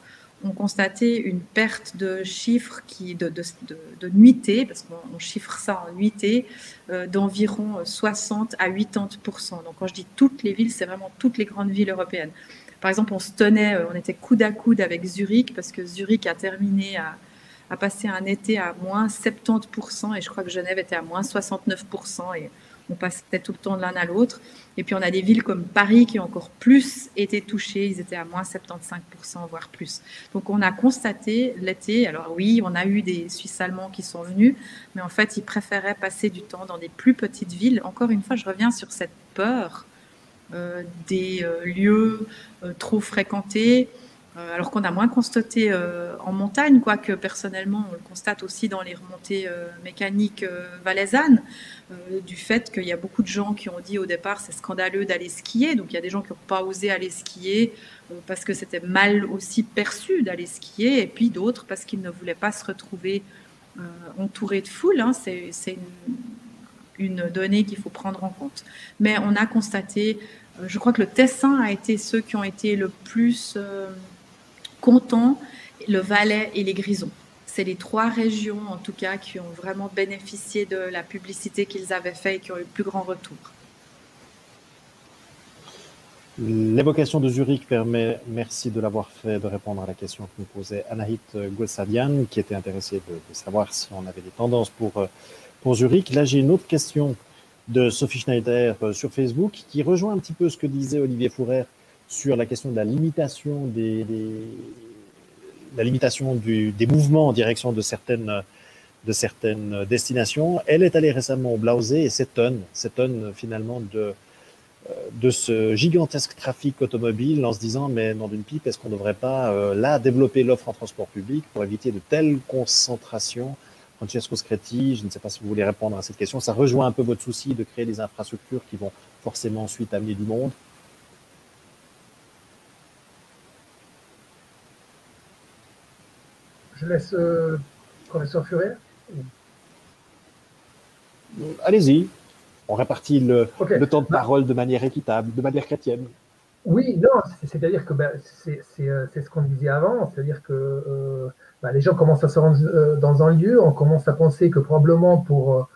B: ont constaté une perte de chiffres de nuitées, parce qu'on chiffre ça en nuitées, d'environ 60 à 80%. Donc quand je dis toutes les villes, c'est vraiment toutes les grandes villes européennes. Par exemple, on était coude à coude avec Zurich, parce que Zurich a terminé à passer un été à moins 70%, et je crois que Genève était à moins 69%, et on passait tout le temps de l'un à l'autre. Et puis on a des villes comme Paris qui ont encore plus été touchées, ils étaient à moins 75%, voire plus. Donc on a constaté l'été, alors oui, on a eu des Suisses allemands qui sont venus, mais en fait ils préféraient passer du temps dans des plus petites villes. Encore une fois, je reviens sur cette peur des lieux trop fréquentés, alors qu'on a moins constaté en montagne, quoique personnellement on le constate aussi dans les remontées mécaniques valaisannes, du fait qu'il y a beaucoup de gens qui ont dit au départ c'est scandaleux d'aller skier. Donc il y a des gens qui n'ont pas osé aller skier parce que c'était mal aussi perçu d'aller skier, et puis d'autres parce qu'ils ne voulaient pas se retrouver entourés de foule. Hein. C'est une donnée qu'il faut prendre en compte. Mais on a constaté, je crois que le Tessin a été ceux qui ont été le plus contents, le Valais et les Grisons. C'est les 3 régions, en tout cas, qui ont vraiment bénéficié de la publicité qu'ils avaient faite et qui ont eu le plus grand retour.
A: L'évocation de Zurich permet, merci de l'avoir fait, de répondre à la question que nous posait Anahit Golsadian, qui était intéressée de savoir si on avait des tendances pour Zurich. Là, j'ai une autre question de Sophie Schneider sur Facebook, qui rejoint un petit peu ce que disait Olivier Fourer sur la question de la limitation des mouvements en direction de certaines destinations. Elle est allée récemment au Blausee et s'étonne finalement de ce gigantesque trafic automobile, en se disant mais nom d'une pipe, est-ce qu'on ne devrait pas là développer l'offre en transport public pour éviter de telles concentrations? Francesco Scretti, je ne sais pas si vous voulez répondre à cette question. Ça rejoint un peu votre souci de créer des infrastructures qui vont forcément ensuite amener du monde.
C: Je laisse professeur Furet.
A: Allez-y, on répartit le temps de parole de manière équitable, de manière chrétienne.
C: Oui, non, c'est-à-dire que c'est ce qu'on disait avant, c'est-à-dire que les gens commencent à se rendre dans un lieu, on commence à penser que probablement pour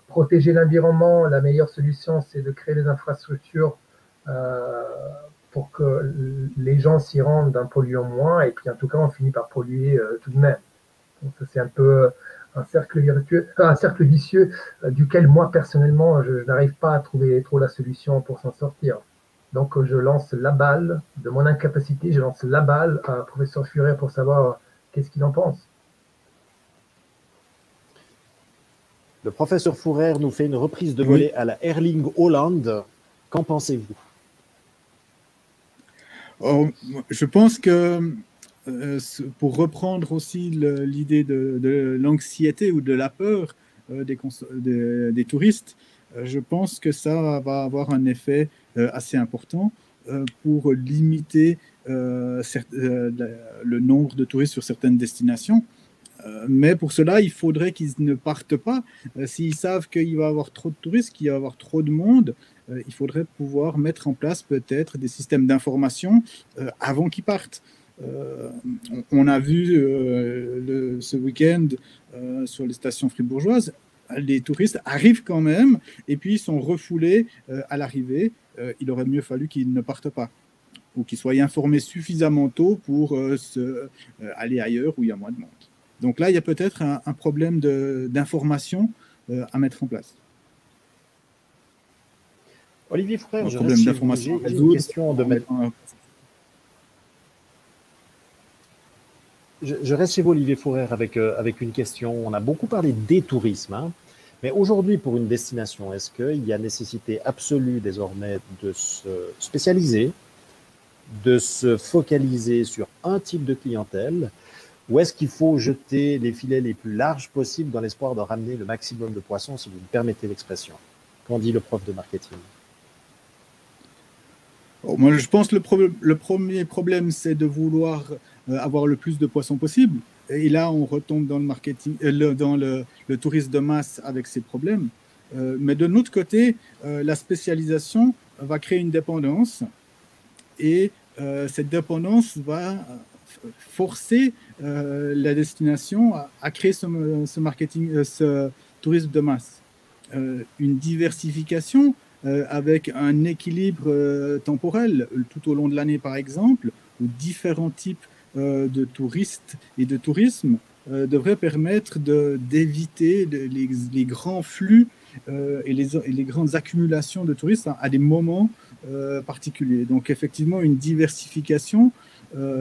C: protéger l'environnement, la meilleure solution, c'est de créer des infrastructures pour que les gens s'y rendent en polluant moins, et puis en tout cas on finit par polluer tout de même. Donc c'est un peu un cercle vicieux duquel moi personnellement je n'arrive pas à trouver trop la solution pour s'en sortir. Donc je lance la balle de mon incapacité, je lance la balle à professeur Furet pour savoir qu'est-ce qu'il en pense.
A: Le professeur Fourer nous fait une reprise de volée à la Erling Haaland. Qu'en pensez-vous?
D: Je pense que pour reprendre aussi l'idée de l'anxiété ou de la peur des touristes, je pense que ça va avoir un effet assez important pour limiter le nombre de touristes sur certaines destinations. Mais pour cela, il faudrait qu'ils ne partent pas. S'ils savent qu'il va y avoir trop de touristes, qu'il va y avoir trop de monde, il faudrait pouvoir mettre en place peut-être des systèmes d'information avant qu'ils partent. On a vu ce week-end sur les stations fribourgeoises, les touristes arrivent quand même et puis ils sont refoulés à l'arrivée. Il aurait mieux fallu qu'ils ne partent pas ou qu'ils soient informés suffisamment tôt pour aller ailleurs où il y a moins de monde. Donc là, il y a peut-être un problème d'information à mettre en place.
A: Olivier Fourère,
D: Un problème d'information à résoudre.
A: Je reste chez vous, Olivier Fourère, avec une question. On a beaucoup parlé des tourismes, hein, mais aujourd'hui, pour une destination, est-ce qu'il y a nécessité absolue désormais de se spécialiser, de se focaliser sur un type de clientèle, ou est-ce qu'il faut jeter les filets les plus larges possibles dans l'espoir de ramener le maximum de poissons, si vous me permettez l'expression? Qu'en dit le prof de marketing?
D: Moi, je pense que le premier problème, c'est de vouloir avoir le plus de poissons possible. Et là, on retombe dans le marketing, dans le tourisme de masse avec ses problèmes. Mais de notre côté, la spécialisation va créer une dépendance. Et cette dépendance va forcer la destination à créer ce marketing, ce tourisme de masse. Une diversification avec un équilibre temporel tout au long de l'année, par exemple, où différents types de touristes et de tourisme devraient permettre d'éviter les grands flux et les grandes accumulations de touristes à des moments particuliers. Donc, effectivement, une diversification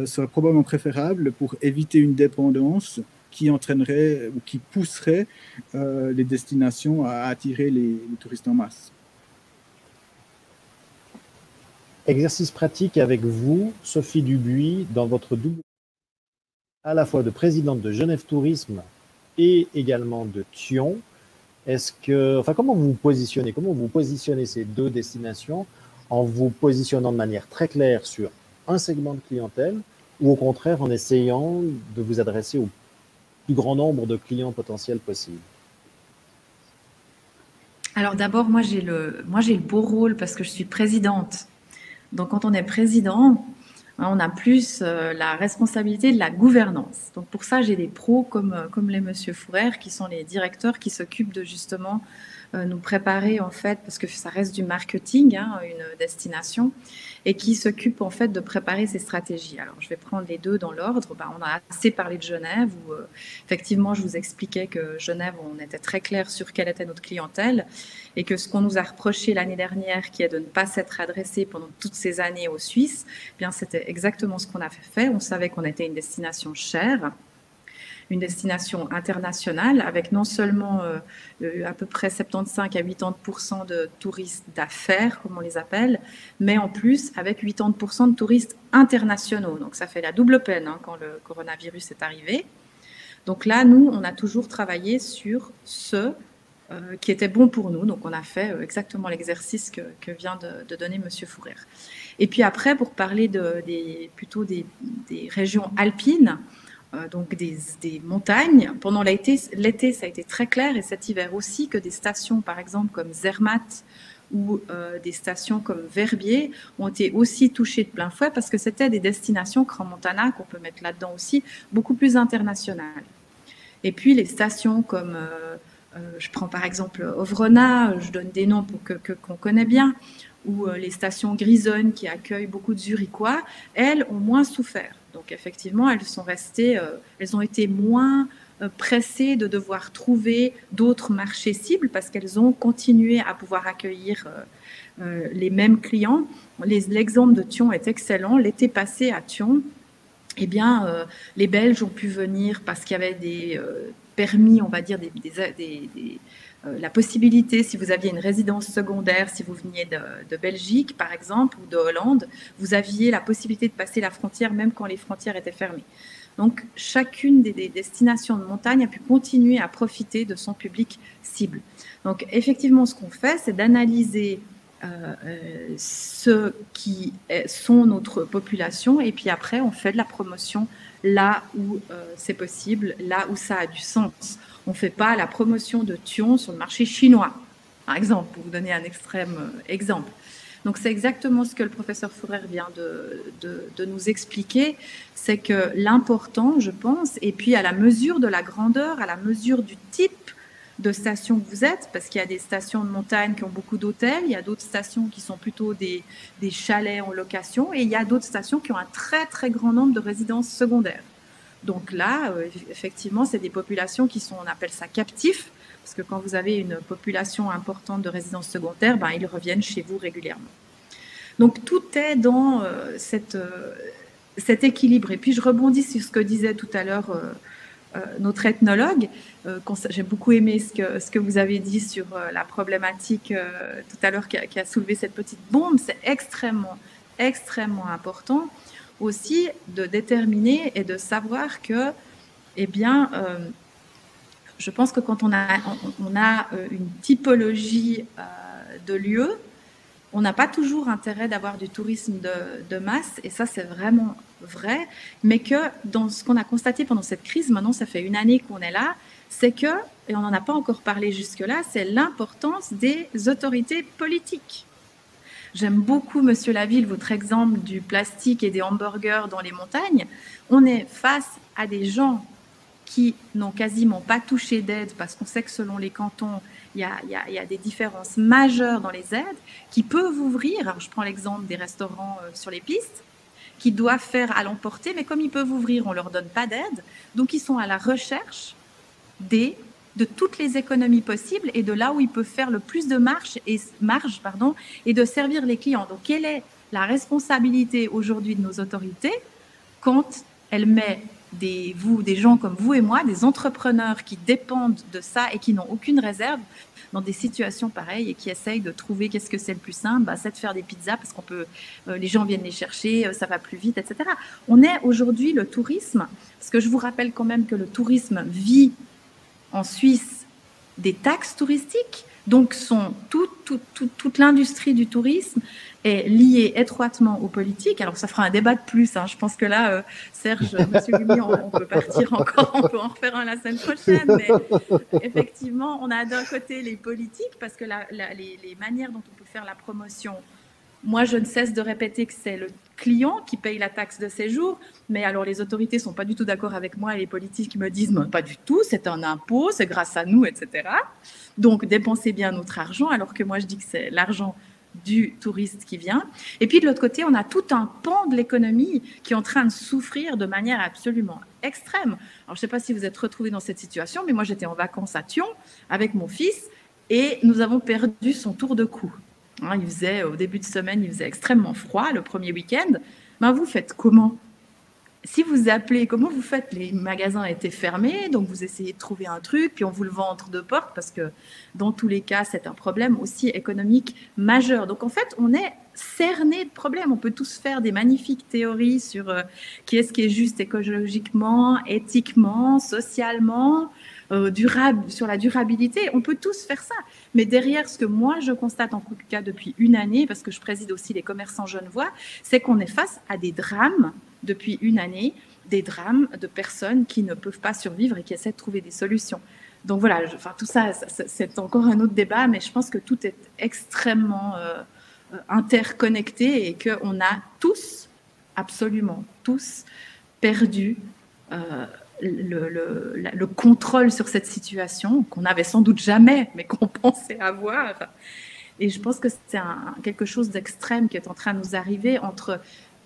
D: serait probablement préférable pour éviter une dépendance qui entraînerait ou qui pousserait les destinations à attirer les touristes en masse.
A: Exercice pratique avec vous, Sophie Dubuis, dans votre double à la fois de présidente de Genève Tourisme et également de Thion. Comment vous positionnez ces deux destinations en vous positionnant de manière très claire sur un segment de clientèle ou au contraire en essayant de vous adresser au plus grand nombre de clients potentiels possibles?
B: Alors d'abord, moi j'ai le beau rôle parce que je suis présidente. Donc quand on est président, on a plus la responsabilité de la gouvernance. Donc pour ça, j'ai des pros comme les monsieur Fourère qui sont les directeurs qui s'occupent de justement nous préparer en fait, parce que ça reste du marketing, hein, une destination, et qui s'occupe en fait de préparer ces stratégies. Alors je vais prendre les deux dans l'ordre. On a assez parlé de Genève où effectivement je vous expliquais que Genève, on était très clair sur quelle était notre clientèle et que ce qu'on nous a reproché l'année dernière, qui est de ne pas s'être adressé pendant toutes ces années aux Suisses, eh bien c'était exactement ce qu'on avait fait. On savait qu'on était une destination chère, une destination internationale avec non seulement à peu près 75 à 80% de touristes d'affaires, comme on les appelle, mais en plus avec 80% de touristes internationaux. Donc ça fait la double peine hein, quand le coronavirus est arrivé. Donc là, nous, on a toujours travaillé sur ce qui était bon pour nous. Donc on a fait exactement l'exercice que vient de donner Monsieur Fourère. Et puis après, pour parler plutôt des régions alpines, donc des montagnes. Pendant l'été, ça a été très clair, et cet hiver aussi, que des stations, par exemple, comme Zermatt ou des stations comme Verbier ont été aussi touchées de plein fouet parce que c'était des destinations Crans-Montana, qu'on peut mettre là-dedans aussi, beaucoup plus internationales. Et puis les stations comme, je prends par exemple Ovrona, je donne des noms qu'on connaît bien, ou les stations Grisonne qui accueillent beaucoup de Zurichois, elles ont moins souffert. Donc effectivement, elles ont été moins pressées de devoir trouver d'autres marchés cibles parce qu'elles ont continué à pouvoir accueillir les mêmes clients. L'exemple de Thion est excellent. L'été passé à Thion, eh bien, les Belges ont pu venir parce qu'il y avait des permis, on va dire, la possibilité, si vous aviez une résidence secondaire, si vous veniez de Belgique, par exemple, ou de Hollande, vous aviez la possibilité de passer la frontière même quand les frontières étaient fermées. Donc, chacune des destinations de montagne a pu continuer à profiter de son public cible. Donc, effectivement, ce qu'on fait, c'est d'analyser ceux qui sont notre population et puis après, on fait de la promotion là où c'est possible, là où ça a du sens. On ne fait pas la promotion de Thion sur le marché chinois, par exemple, pour vous donner un extrême exemple. Donc, c'est exactement ce que le professeur Fourère vient de nous expliquer, c'est que l'important, je pense, et puis à la mesure de la grandeur, à la mesure du type de stations que vous êtes, parce qu'il y a des stations de montagne qui ont beaucoup d'hôtels, il y a d'autres stations qui sont plutôt des chalets en location, et il y a d'autres stations qui ont un très, très grand nombre de résidences secondaires. Donc là, effectivement, c'est des populations qui sont, on appelle ça captifs, parce que quand vous avez une population importante de résidences secondaires, ben, ils reviennent chez vous régulièrement. Donc tout est dans cet équilibre. Et puis je rebondis sur ce que disait tout à l'heure notre ethnologue. J'ai beaucoup aimé ce que vous avez dit sur la problématique tout à l'heure qui a soulevé cette petite bombe. C'est extrêmement, extrêmement important aussi de déterminer et de savoir que, eh bien, je pense que quand on a une typologie de lieux, on n'a pas toujours intérêt d'avoir du tourisme de masse, et ça c'est vraiment vrai, mais que dans ce qu'on a constaté pendant cette crise, maintenant ça fait une année qu'on est là, c'est que, et on n'en a pas encore parlé jusque-là, c'est l'importance des autorités politiques. J'aime beaucoup, Monsieur Laville, votre exemple du plastique et des hamburgers dans les montagnes. On est face à des gens qui n'ont quasiment pas touché d'aide parce qu'on sait que selon les cantons, il y a des différences majeures dans les aides qui peuvent ouvrir. Alors, je prends l'exemple des restaurants sur les pistes qui doivent faire à l'emporter, mais comme ils peuvent ouvrir, on ne leur donne pas d'aide. Donc, ils sont à la recherche de toutes les économies possibles et de là où ils peuvent faire le plus de marge et de servir les clients. Donc, quelle est la responsabilité aujourd'hui de nos autorités quand elles mettent des gens comme vous et moi, des entrepreneurs qui dépendent de ça et qui n'ont aucune réserve dans des situations pareilles et qui essayent de trouver qu'est-ce que c'est le plus simple, c'est de faire des pizzas parce qu'on peut, les gens viennent les chercher, ça va plus vite, etc. On est aujourd'hui le tourisme, parce que je vous rappelle quand même que le tourisme vit en Suisse des taxes touristiques, donc toute l'industrie du tourisme est liée étroitement aux politiques. Alors ça fera un débat de plus, hein. Je pense que là, Serge, Monsieur Lumi, on peut partir encore, on peut en refaire un la semaine prochaine, mais effectivement, on a d'un côté les politiques, parce que les manières dont on peut faire la promotion, moi je ne cesse de répéter que c'est le client qui paye la taxe de séjour, mais alors les autorités ne sont pas du tout d'accord avec moi et les politiques me disent pas du tout, c'est un impôt, c'est grâce à nous, etc. Donc dépensez bien notre argent, alors que moi je dis que c'est l'argent du touriste qui vient. Et puis de l'autre côté, on a tout un pan de l'économie qui est en train de souffrir de manière absolument extrême. Alors je ne sais pas si vous êtes retrouvés dans cette situation, mais moi j'étais en vacances à Thion avec mon fils et nous avons perdu son tour de cou. Hein, au début de semaine, il faisait extrêmement froid le premier week-end. Ben, vous faites comment ? Si vous appelez, comment vous faites ? Les magasins étaient fermés, donc vous essayez de trouver un truc, puis on vous le vend entre deux portes, parce que dans tous les cas, c'est un problème aussi économique majeur. Donc en fait, on est cerné de problèmes. On peut tous faire des magnifiques théories sur qui est juste écologiquement, éthiquement, socialement, durable, sur la durabilité. On peut tous faire ça. Mais derrière, ce que moi, je constate en tout cas depuis une année, parce que je préside aussi les commerçants genevois, c'est qu'on est face à des drames depuis une année, des drames de personnes qui ne peuvent pas survivre et qui essaient de trouver des solutions. Donc voilà, tout ça, c'est encore un autre débat, mais je pense que tout est extrêmement interconnecté et qu'on a tous, absolument tous, perdu le contrôle sur cette situation qu'on n'avait sans doute jamais, mais qu'on pensait avoir. Et je pense que c'est quelque chose d'extrême qui est en train de nous arriver entre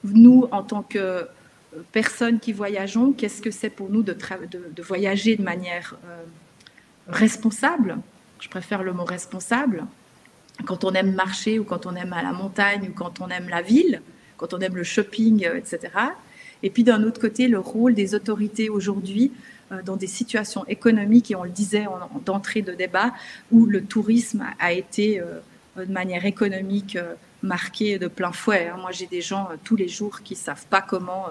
B: nous, en tant que personnes qui voyageons. Qu'est-ce que c'est pour nous de voyager de manière responsable ? Je préfère le mot responsable. Quand on aime marcher ou quand on aime à la montagne ou quand on aime la ville, quand on aime le shopping, etc. Et puis d'un autre côté, le rôle des autorités aujourd'hui dans des situations économiques, et on le disait d'entrée de débat, où le tourisme a été de manière économique marqué de plein fouet. Moi, j'ai des gens tous les jours qui ne savent pas comment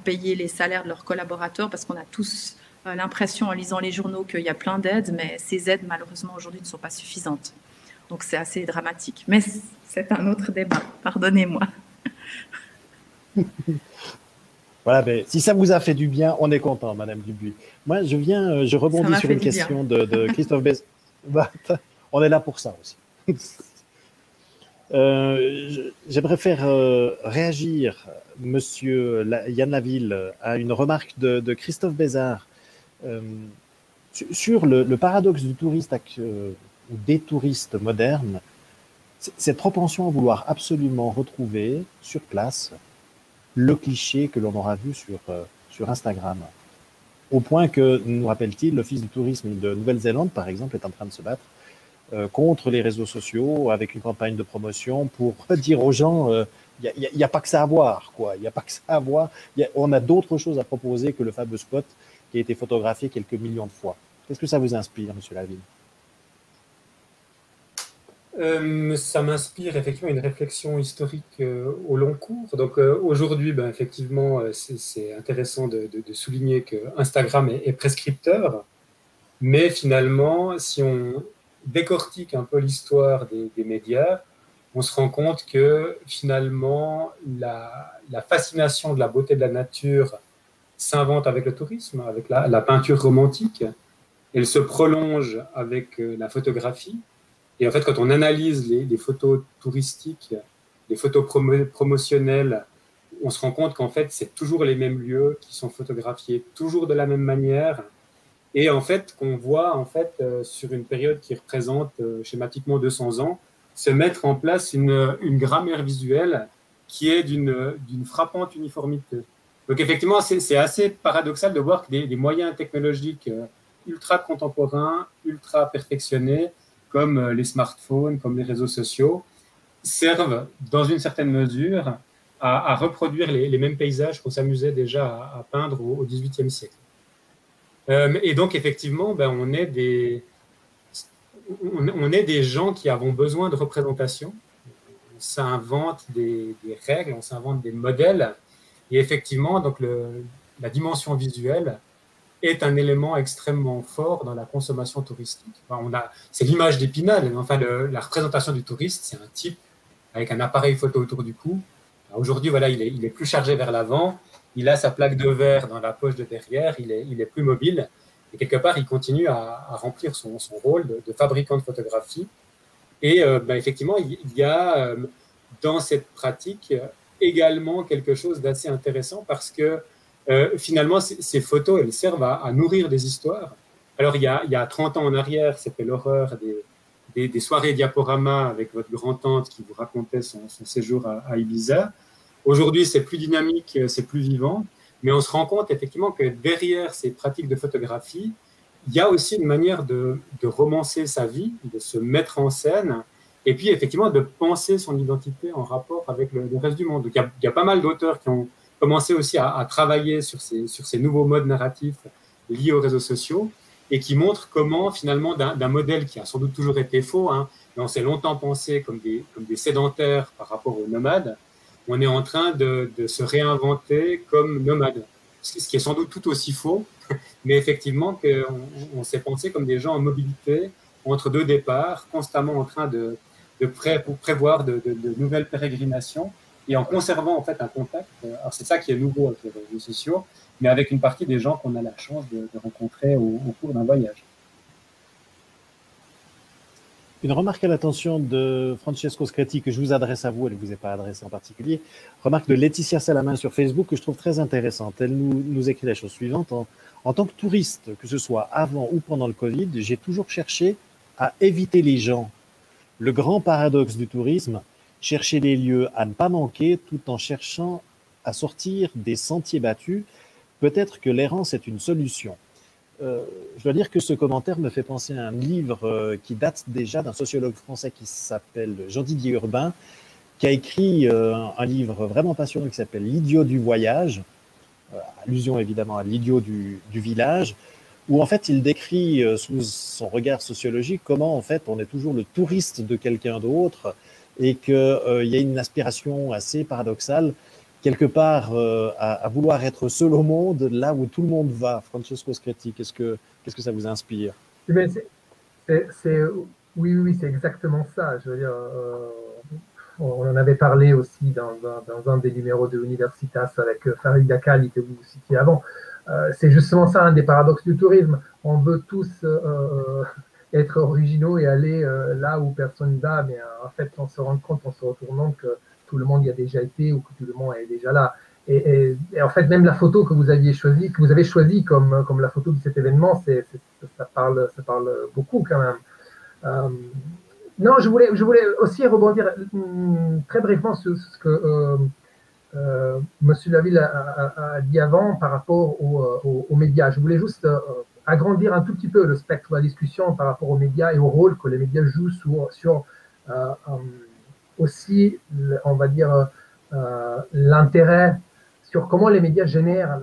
B: payer les salaires de leurs collaborateurs, parce qu'on a tous l'impression en lisant les journaux qu'il y a plein d'aides, mais ces aides, malheureusement, aujourd'hui ne sont pas suffisantes. Donc, c'est assez dramatique. Mais c'est un autre débat, pardonnez-moi.
A: Voilà, ben, si ça vous a fait du bien, on est content, Madame Dubuis. Moi, je rebondis sur une question de Christophe Bézard. On est là pour ça aussi. J'aimerais faire réagir Monsieur Yann Laville à une remarque de Christophe Bézard sur le paradoxe du touriste ou des touristes modernes, cette propension à vouloir absolument retrouver sur place le cliché que l'on aura vu sur sur Instagram. Au point que, nous rappelle-t-il, l'Office du tourisme de Nouvelle-Zélande, par exemple, est en train de se battre contre les réseaux sociaux avec une campagne de promotion pour dire aux gens il n'y a pas que ça à voir, quoi. Il n'y a pas que ça à voir. On a d'autres choses à proposer que le fameux spot qui a été photographié quelques millions de fois. Qu'est-ce que ça vous inspire, Monsieur Lavigne?
E: Ça m'inspire effectivement une réflexion historique au long cours. Donc aujourd'hui, ben, effectivement, c'est intéressant de souligner que Instagram est prescripteur, mais finalement, si on décortique un peu l'histoire des médias, on se rend compte que finalement, la fascination de la beauté de la nature s'invente avec le tourisme, avec la peinture romantique. Elle se prolonge avec la photographie. Et en fait, quand on analyse les photos touristiques, les photos promotionnelles, on se rend compte qu'en fait, c'est toujours les mêmes lieux qui sont photographiés, toujours de la même manière. Et en fait, qu'on voit en fait, sur une période qui représente schématiquement 200 ans, se mettre en place une grammaire visuelle qui est d'une frappante uniformité. Donc effectivement, c'est assez paradoxal de voir que des moyens technologiques ultra contemporains, ultra perfectionnés, comme les smartphones, comme les réseaux sociaux, servent dans une certaine mesure à reproduire les mêmes paysages qu'on s'amusait déjà à peindre au XVIIIe siècle. Et donc, effectivement, ben, on est des gens qui avons besoin de représentation. On s'invente des règles, on s'invente des modèles. Et effectivement, donc la dimension visuelle est un élément extrêmement fort dans la consommation touristique. Enfin, c'est l'image d'Épinal. Enfin, la représentation du touriste, c'est un type avec un appareil photo autour du cou. Aujourd'hui, voilà, il est plus chargé vers l'avant. Il a sa plaque de verre dans la poche de derrière. Il est plus mobile. Et quelque part, il continue à remplir son rôle de fabricant de photographie. Et ben, effectivement, il y a dans cette pratique également quelque chose d'assez intéressant parce que finalement, ces photos, elles servent à nourrir des histoires. Alors, il y a 30 ans en arrière, c'était l'horreur des soirées diaporama avec votre grand-tante qui vous racontait son séjour à Ibiza. Aujourd'hui, c'est plus dynamique, c'est plus vivant, mais on se rend compte effectivement que derrière ces pratiques de photographie, il y a aussi une manière de romancer sa vie, de se mettre en scène, et puis effectivement de penser son identité en rapport avec le reste du monde. Donc, il y a pas mal d'auteurs qui ont commencé aussi à travailler sur ces nouveaux modes narratifs liés aux réseaux sociaux et qui montrent comment finalement d'un modèle qui a sans doute toujours été faux, hein, mais on s'est longtemps pensé comme des sédentaires par rapport aux nomades, on est en train de se réinventer comme nomades, ce qui est sans doute tout aussi faux, mais effectivement on s'est pensé comme des gens en mobilité entre deux départs, constamment en train de prévoir de nouvelles pérégrinations, et en conservant en fait un contact. Alors c'est ça qui est nouveau avec les réseaux sociaux, mais avec une partie des gens qu'on a la chance de rencontrer au cours d'un voyage.
A: Une remarque à l'attention de Francesco Scretti que je vous adresse à vous, elle ne vous est pas adressée en particulier. Remarque de Laetitia Salamin sur Facebook que je trouve très intéressante. Elle nous écrit la chose suivante. En tant que touriste, que ce soit avant ou pendant le Covid, j'ai toujours cherché à éviter les gens. Le grand paradoxe du tourisme, chercher des lieux à ne pas manquer tout en cherchant à sortir des sentiers battus. Peut-être que l'errance est une solution. Je dois dire que ce commentaire me fait penser à un livre qui date déjà d'un sociologue français qui s'appelle Jean-Didier Urbain, qui a écrit un livre vraiment passionnant qui s'appelle L'idiot du voyage, allusion évidemment à l'idiot du village, où en fait il décrit sous son regard sociologique comment en fait on est toujours le touriste de quelqu'un d'autre et qu'il y a une aspiration assez paradoxale quelque part à vouloir être seul au monde là où tout le monde va. Francesco Scretti, qu'est-ce que ça vous inspire?
C: Oui, c'est exactement ça. Je veux dire, on en avait parlé aussi dans un des numéros de Universitas avec Farid Dakali que vous citiez avant. C'est justement ça un des paradoxes du tourisme. On veut tous être originaux et aller là où personne ne va, mais en fait, on se rend compte en se retournant que tout le monde y a déjà été ou que tout le monde est déjà là. Et en fait, même la photo que vous avez choisie comme la photo de cet événement, ça parle beaucoup quand même. Non, je voulais aussi rebondir très brièvement sur ce que Monsieur Laville a dit avant par rapport aux médias. Je voulais juste agrandir un tout petit peu le spectre de la discussion par rapport aux médias et au rôle que les médias jouent sur aussi, on va dire, l'intérêt, sur comment les médias génèrent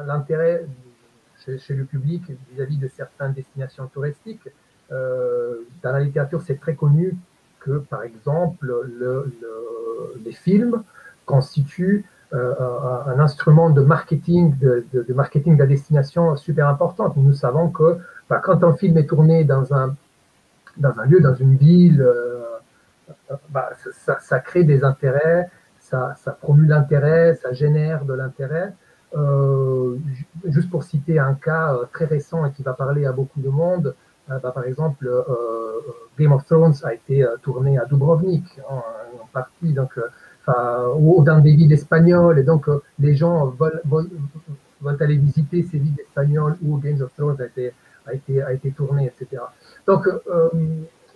C: l'intérêt chez le public vis-à-vis de certaines destinations touristiques. Dans la littérature, c'est très connu que, par exemple, les films constituent un instrument de marketing de la destination super important. Nous savons que quand un film est tourné dans un lieu, dans une ville, ça crée des intérêts, ça promue l'intérêt, ça génère de l'intérêt. Juste pour citer un cas très récent et qui va parler à beaucoup de monde, par exemple, Game of Thrones a été tourné à Dubrovnik, en partie, donc, ou dans des villes espagnoles, et donc les gens veulent aller visiter ces villes espagnoles où Game of Thrones a été tourné, etc. Donc,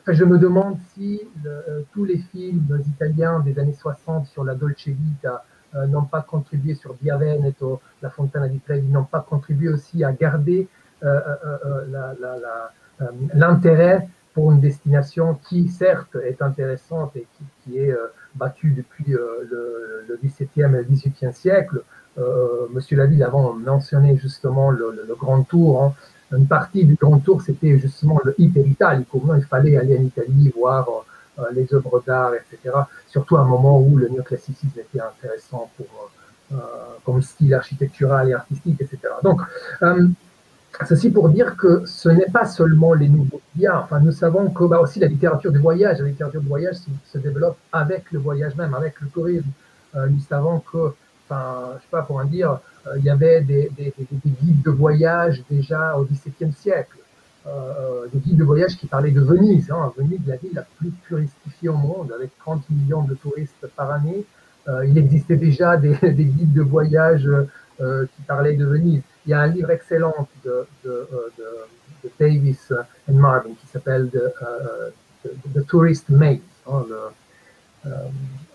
C: je me demande si tous les films italiens des années 60 sur la Dolce Vita n'ont pas contribué, sur Via Veneto, la Fontana di Trevi, n'ont pas contribué aussi à garder l'intérêt pour une destination qui, certes, est intéressante et qui est battue depuis le XVIIe et le XVIIIe siècle. Monsieur Laville avant mentionné justement le Grand Tour. Hein. Une partie du Grand Tour, c'était justement le Hyper Italico. Il fallait aller en Italie, voir les œuvres d'art, etc. Surtout à un moment où le néoclassicisme était intéressant comme style architectural et artistique, etc. Donc, ceci pour dire que ce n'est pas seulement les nouveaux médias. Enfin, nous savons que aussi la littérature du voyage, se développe avec le voyage même, avec le tourisme. Nous savons que, je sais pas comment dire, il y avait des guides de voyage déjà au XVIIe siècle, des guides de voyage qui parlaient de Venise. Hein. Venise, la ville la plus touristifiée au monde, avec 30 millions de touristes par année. Il existait déjà des guides de voyage qui parlaient de Venise. Il y a un livre excellent de Davis and Marvin qui s'appelle The Tourist Maze, hein,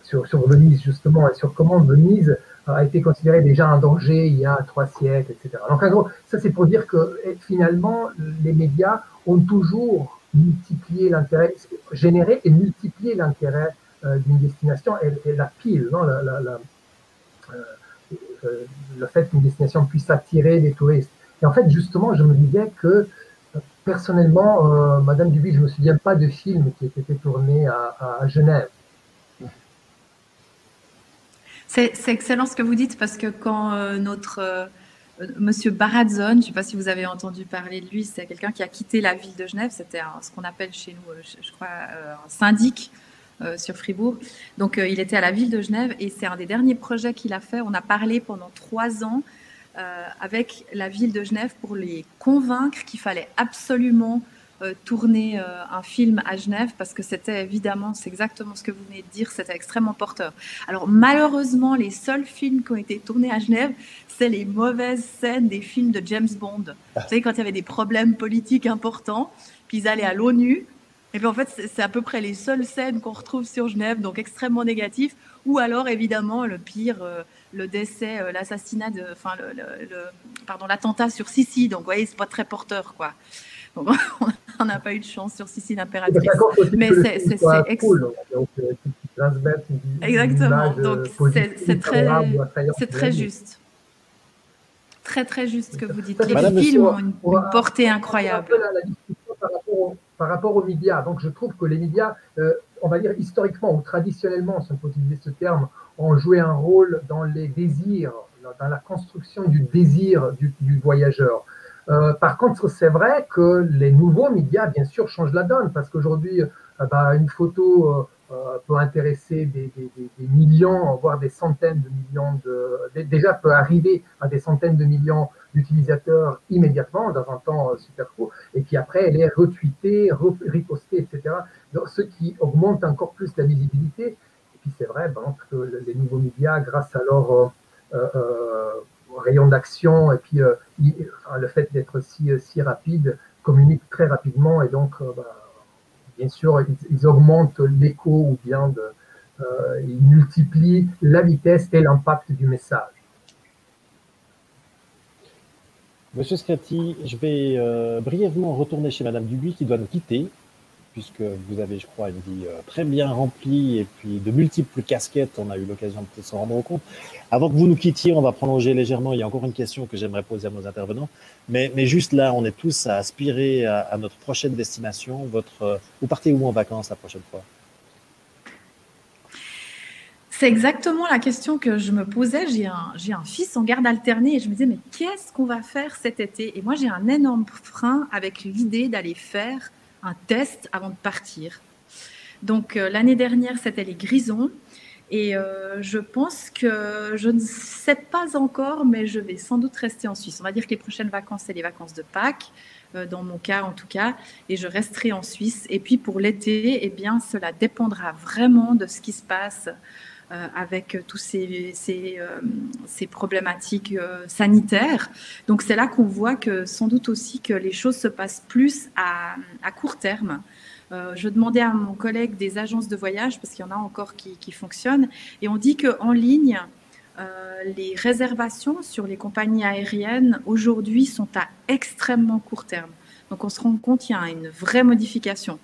C: sur Venise justement, et sur comment Venise a été considérée déjà un danger il y a 3 siècles, etc. Donc en gros, ça c'est pour dire que finalement les médias ont toujours multiplié l'intérêt, généré et multiplié l'intérêt d'une destination et la pile, non, le fait qu'une destination puisse attirer des touristes. Et en fait, justement, je me disais que, personnellement, Madame Duby, je ne me souviens pas de film qui ait été tourné à Genève.
B: C'est excellent ce que vous dites, parce que quand notre Monsieur Barazzone, je ne sais pas si vous avez entendu parler de lui, c'est quelqu'un qui a quitté la ville de Genève, c'était ce qu'on appelle chez nous, je crois, un syndic, sur Fribourg. Donc, il était à la ville de Genève et c'est un des derniers projets qu'il a fait. On a parlé pendant 3 ans avec la ville de Genève pour les convaincre qu'il fallait absolument tourner un film à Genève parce que c'était évidemment, c'est exactement ce que vous venez de dire, c'était extrêmement porteur. Alors, malheureusement, les seuls films qui ont été tournés à Genève, c'est les mauvaises scènes des films de James Bond. Vous savez, quand il y avait des problèmes politiques importants, puis ils allaient à l'ONU. Et puis en fait, c'est à peu près les seules scènes qu'on retrouve sur Genève, donc extrêmement négatifs. Ou alors, évidemment, le pire, le décès, l'assassinat, l'attentat sur Sissi. Donc, vous voyez, c'est pas très porteur, quoi. Donc, on n'a pas eu de chance sur Sissi l'impératrice. Mais c'est cool. Exactement. Donc, c'est très juste. Très, très juste ce que vous dites. Les films ont une portée incroyable.
C: Par rapport aux médias. Donc, je trouve que les médias, on va dire historiquement ou traditionnellement, si on peut utiliser ce terme, ont joué un rôle dans les désirs, dans la construction du désir du voyageur. Par contre, c'est vrai que les nouveaux médias, bien sûr, changent la donne, parce qu'aujourd'hui, une photo peut intéresser des millions, voire des centaines de millions déjà peut arriver à des centaines de millions d'utilisateurs immédiatement, dans un temps super court, et puis après, elle est retweetée, ripostée, etc. Donc, ce qui augmente encore plus la visibilité. Et puis, c'est vrai que les nouveaux médias, grâce à leur rayon d'action, et puis le fait d'être si rapide, communiquent très rapidement, et donc, bien sûr, ils augmentent l'écho ou bien il multiplie la vitesse et l'impact du message.
A: Monsieur Scretti, je vais brièvement retourner chez Madame Dubuis qui doit nous quitter, puisque vous avez, je crois, une vie très bien remplie et puis de multiples casquettes, on a eu l'occasion de s'en rendre compte. Avant que vous nous quittiez, on va prolonger légèrement. Il y a encore une question que j'aimerais poser à nos intervenants. Mais juste là, on est tous à aspirer à notre prochaine destination. Vous partez où en vacances la prochaine fois?
B: C'est exactement la question que je me posais. J'ai un fils en garde alternée et je me disais, mais qu'est-ce qu'on va faire cet été? Et moi, j'ai un énorme frein avec l'idée d'aller faire un test avant de partir. Donc, l'année dernière, c'était les Grisons. Et je pense que je ne sais pas encore, mais je vais sans doute rester en Suisse. On va dire que les prochaines vacances, c'est les vacances de Pâques, dans mon cas en tout cas, et je resterai en Suisse. Et puis pour l'été, eh bien, cela dépendra vraiment de ce qui se passe avec tous ces problématiques sanitaires. Donc c'est là qu'on voit que sans doute aussi que les choses se passent plus à court terme. Je demandais à mon collègue des agences de voyage, parce qu'il y en a encore qui fonctionnent, et on dit qu'en ligne, les réservations sur les compagnies aériennes aujourd'hui sont à extrêmement court terme. Donc on se rend compte qu'il y a une vraie modification.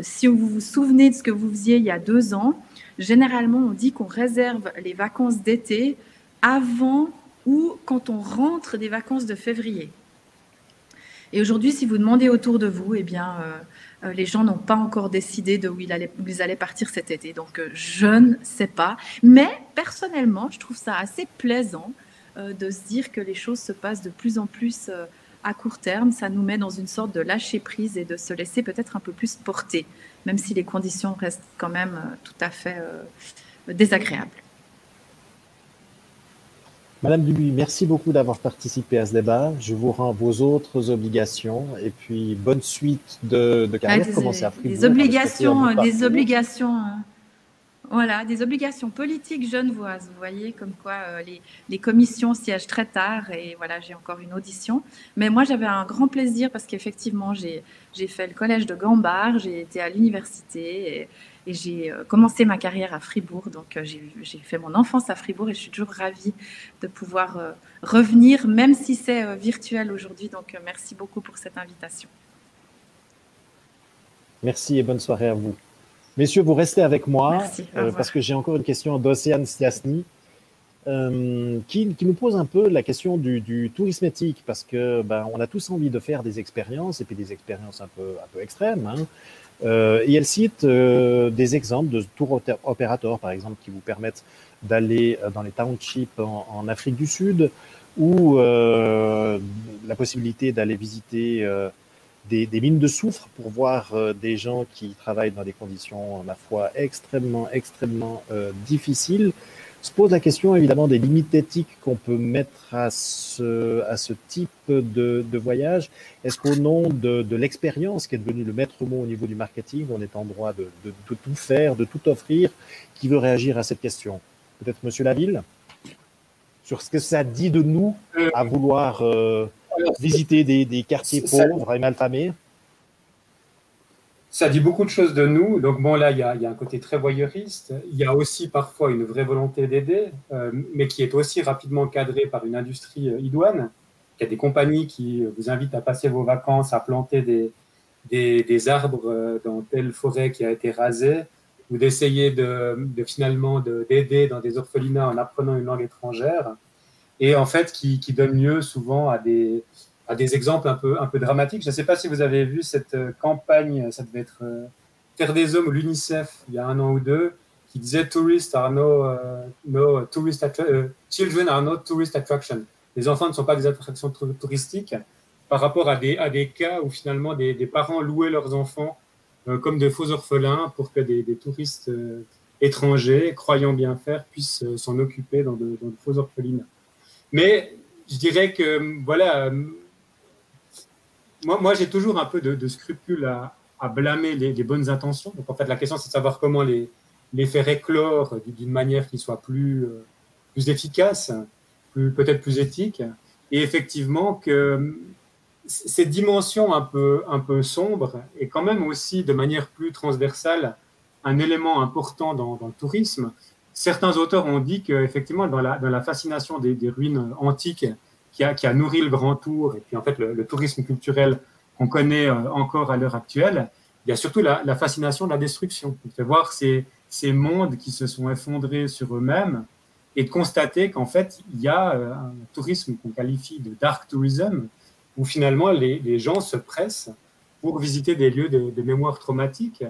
B: Si vous vous souvenez de ce que vous faisiez il y a 2 ans, généralement on dit qu'on réserve les vacances d'été avant ou quand on rentre des vacances de février. Et aujourd'hui, si vous demandez autour de vous, eh bien, les gens n'ont pas encore décidé de où ils allaient partir cet été. Donc, je ne sais pas. Mais personnellement, je trouve ça assez plaisant de se dire que les choses se passent de plus en plus à court terme. Ça nous met dans une sorte de lâcher prise et de se laisser peut-être un peu plus porter, même si les conditions restent quand même tout à fait désagréables.
A: Madame Dubuis, merci beaucoup d'avoir participé à ce débat. Je vous rends vos autres obligations et puis bonne suite de carrière. Commencez à Fribourg.
B: Des obligations. Voilà, des obligations politiques genevoises. Vous voyez, comme quoi les commissions siègent très tard et voilà, j'ai encore une audition. Mais moi, j'avais un grand plaisir parce qu'effectivement, j'ai fait le collège de Gambard, j'ai été à l'université et j'ai commencé ma carrière à Fribourg. Donc, j'ai fait mon enfance à Fribourg et je suis toujours ravie de pouvoir revenir, même si c'est virtuel aujourd'hui. Donc, merci beaucoup pour cette invitation.
A: Merci et bonne soirée à vous. Messieurs, vous restez avec moi parce que j'ai encore une question d'Océane Stiasny qui nous pose un peu la question du tourisme éthique parce que on a tous envie de faire des expériences et puis des expériences un peu extrêmes. Hein. Et elle cite des exemples de tour opérateurs, par exemple, qui vous permettent d'aller dans les townships en Afrique du Sud ou la possibilité d'aller visiter des mines de soufre pour voir des gens qui travaillent dans des conditions, ma foi, extrêmement difficiles. Se pose la question évidemment des limites éthiques qu'on peut mettre à ce type de voyage. Est-ce qu'au nom de l'expérience qui est devenue le maître mot au niveau du marketing, on est en droit de tout faire, de tout offrir? Qui veut réagir à cette question? Peut-être Monsieur Laville, sur ce que ça dit de nous à vouloir visiter des quartiers pauvres et malfamés.
E: Ça dit beaucoup de choses de nous. Donc bon, là, il y a un côté très voyeuriste. Il y a aussi parfois une vraie volonté d'aider, mais qui est aussi rapidement cadrée par une industrie idoine. Il y a des compagnies qui vous invitent à passer vos vacances, à planter des arbres dans telle forêt qui a été rasée, ou d'essayer finalement d'aider dans des orphelinats en apprenant une langue étrangère. Et en fait, qui donne lieu souvent à des exemples un peu dramatiques. Je ne sais pas si vous avez vu cette campagne, ça devait être Terre des Hommes ou l'UNICEF, il y a 1 an ou 2, qui disait Children are no tourist attraction. Les enfants ne sont pas des attractions touristiques par rapport à des cas où finalement des parents louaient leurs enfants comme de faux orphelins pour que des touristes étrangers, croyant bien faire, puissent s'en occuper dans de faux orphelinats. Mais je dirais que, voilà, moi j'ai toujours un peu de scrupule à blâmer les bonnes intentions. Donc en fait, la question, c'est de savoir comment les faire éclore d'une manière qui soit plus efficace, peut-être plus éthique. Et effectivement, que cette dimension un peu sombre et quand même aussi de manière plus transversale un élément important dans le tourisme. Certains auteurs ont dit qu'effectivement, dans la fascination des ruines antiques qui a nourri le Grand Tour, et puis en fait le tourisme culturel qu'on connaît encore à l'heure actuelle, il y a surtout la fascination de la destruction. Il fait voir ces mondes qui se sont effondrés sur eux-mêmes et de constater qu'en fait, il y a un tourisme qu'on qualifie de dark tourism, où finalement les gens se pressent pour visiter des lieux de mémoire traumatique.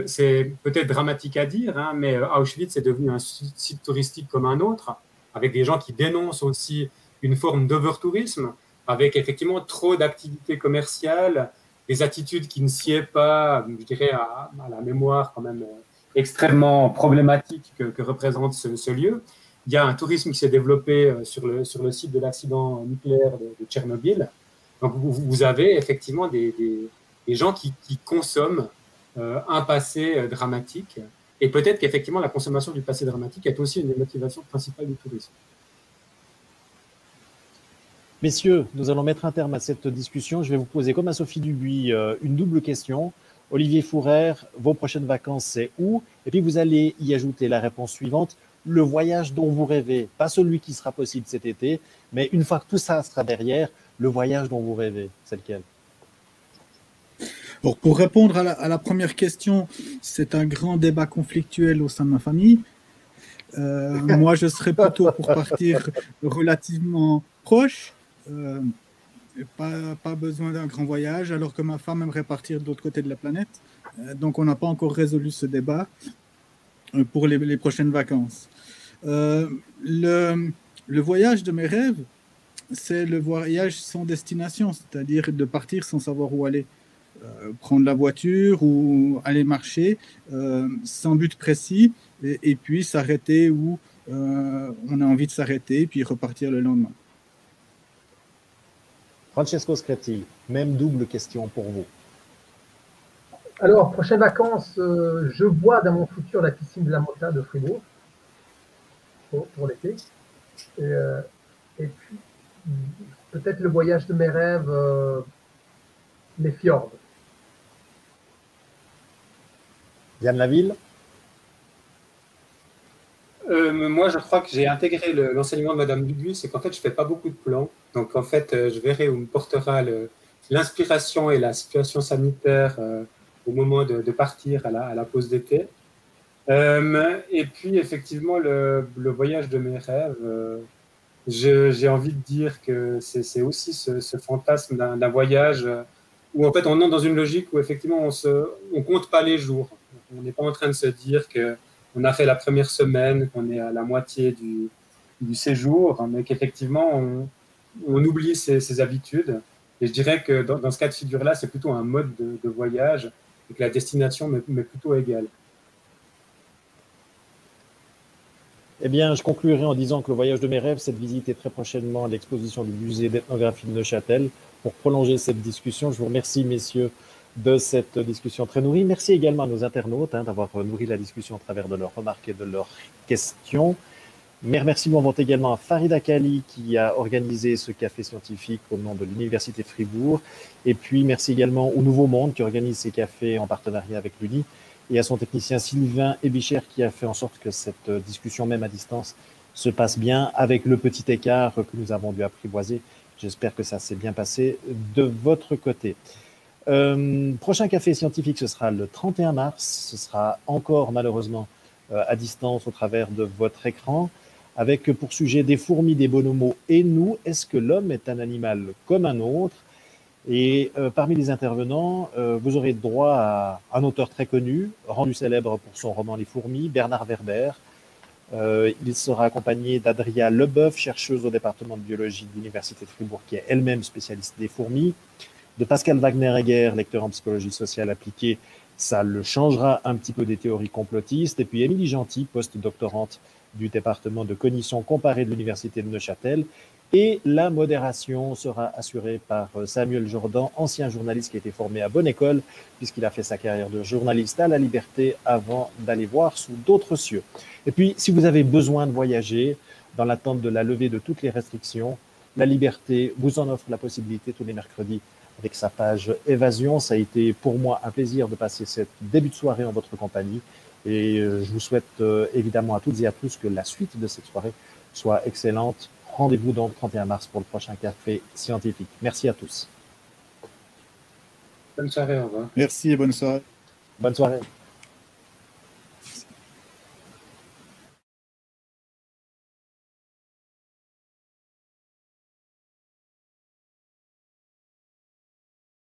E: C'est peut-être dramatique à dire, hein, mais Auschwitz est devenu un site touristique comme un autre, avec des gens qui dénoncent aussi une forme d'overtourisme, avec effectivement trop d'activités commerciales, des attitudes qui ne sied pas, je dirais, à la mémoire quand même extrêmement problématique que représente ce lieu. Il y a un tourisme qui s'est développé sur le site de l'accident nucléaire de Tchernobyl. Donc vous avez effectivement des gens qui consomment un passé dramatique. Et peut-être qu'effectivement, la consommation du passé dramatique est aussi une des motivations principales du tourisme.
A: Messieurs, nous allons mettre un terme à cette discussion. Je vais vous poser, comme à Sophie Dubuis, une double question. Olivier Fourère, vos prochaines vacances, c'est où? Et puis vous allez y ajouter la réponse suivante. Le voyage dont vous rêvez, pas celui qui sera possible cet été, mais une fois que tout ça sera derrière, le voyage dont vous rêvez, c'est lequel?
D: Alors, pour répondre à la première question, c'est un grand débat conflictuel au sein de ma famille. Moi, je serais plutôt pour partir relativement proche. Pas besoin d'un grand voyage, alors que ma femme aimerait partir de l'autre côté de la planète. Donc, on n'a pas encore résolu ce débat pour les prochaines vacances. Le voyage de mes rêves, c'est le voyage sans destination, c'est-à-dire de partir sans savoir où aller. Prendre la voiture ou aller marcher sans but précis et puis s'arrêter où on a envie de s'arrêter puis repartir le lendemain.
A: Francesco Scretti, même double question pour vous.
C: Alors, prochaines vacances, je vois dans mon futur la piscine de la Motta de Fribourg pour l'été. Et puis, peut-être le voyage de mes rêves, les fjords.
A: Yann Laville?
E: Moi, je crois que j'ai intégré l'enseignement de Madame Dubuis, c'est qu'en fait, je ne fais pas beaucoup de plans. Donc, en fait, je verrai où me portera l'inspiration et la situation sanitaire au moment de partir à la pause d'été. Et puis, effectivement, le voyage de mes rêves, j'ai envie de dire que c'est aussi ce fantasme d'un voyage où, en fait, on entre dans une logique où, effectivement, on compte pas les jours. On n'est pas en train de se dire qu'on a fait la première semaine, qu'on est à la moitié du séjour, mais qu'effectivement, on oublie ses habitudes. Et je dirais que dans ce cas de figure-là, c'est plutôt un mode de voyage et que la destination m'est plutôt égale.
A: Eh bien, je conclurai en disant que le voyage de mes rêves, c'est de visiter très prochainement l'exposition du musée d'ethnographie de Neuchâtel. Pour prolonger cette discussion, je vous remercie, messieurs, de cette discussion très nourrie. Merci également à nos internautes d'avoir nourri la discussion à travers de leurs remarques et de leurs questions. Mes remerciements vont également à Farida Kali qui a organisé ce café scientifique au nom de l'Université de Fribourg. Et puis, merci également au Nouveau Monde qui organise ces cafés en partenariat avec l'UNI et à son technicien Sylvain Ebichère qui a fait en sorte que cette discussion, même à distance, se passe bien avec le petit écart que nous avons dû apprivoiser. J'espère que ça s'est bien passé de votre côté. Prochain café scientifique, ce sera le 31 mars. Ce sera encore malheureusement à distance au travers de votre écran, avec pour sujet des fourmis, des bonobos et nous. Est-ce que l'homme est un animal comme un autre? Et parmi les intervenants, vous aurez droit à un auteur très connu, rendu célèbre pour son roman Les fourmis, Bernard Werber. Il sera accompagné d'Adria Leboeuf, chercheuse au département de biologie de l'Université de Fribourg, qui est elle-même spécialiste des fourmis, de Pascal Wagner-Egger, lecteur en psychologie sociale appliquée. Ça le changera un petit peu des théories complotistes. Et puis Émilie Gentil, post-doctorante du département de cognition comparée de l'Université de Neuchâtel. Et la modération sera assurée par Samuel Jordan, ancien journaliste qui a été formé à Bonne École, puisqu'il a fait sa carrière de journaliste à la Liberté avant d'aller voir sous d'autres cieux. Et puis, si vous avez besoin de voyager, dans l'attente de la levée de toutes les restrictions, la Liberté vous en offre la possibilité tous les mercredis avec sa page Évasion. Ça a été pour moi un plaisir de passer cette début de soirée en votre compagnie. Et je vous souhaite évidemment à toutes et à tous que la suite de cette soirée soit excellente. Rendez-vous donc 31 mars pour le prochain café scientifique. Merci à tous.
E: Bonne soirée, au revoir.
D: Merci et bonne soirée.
A: Bonne soirée.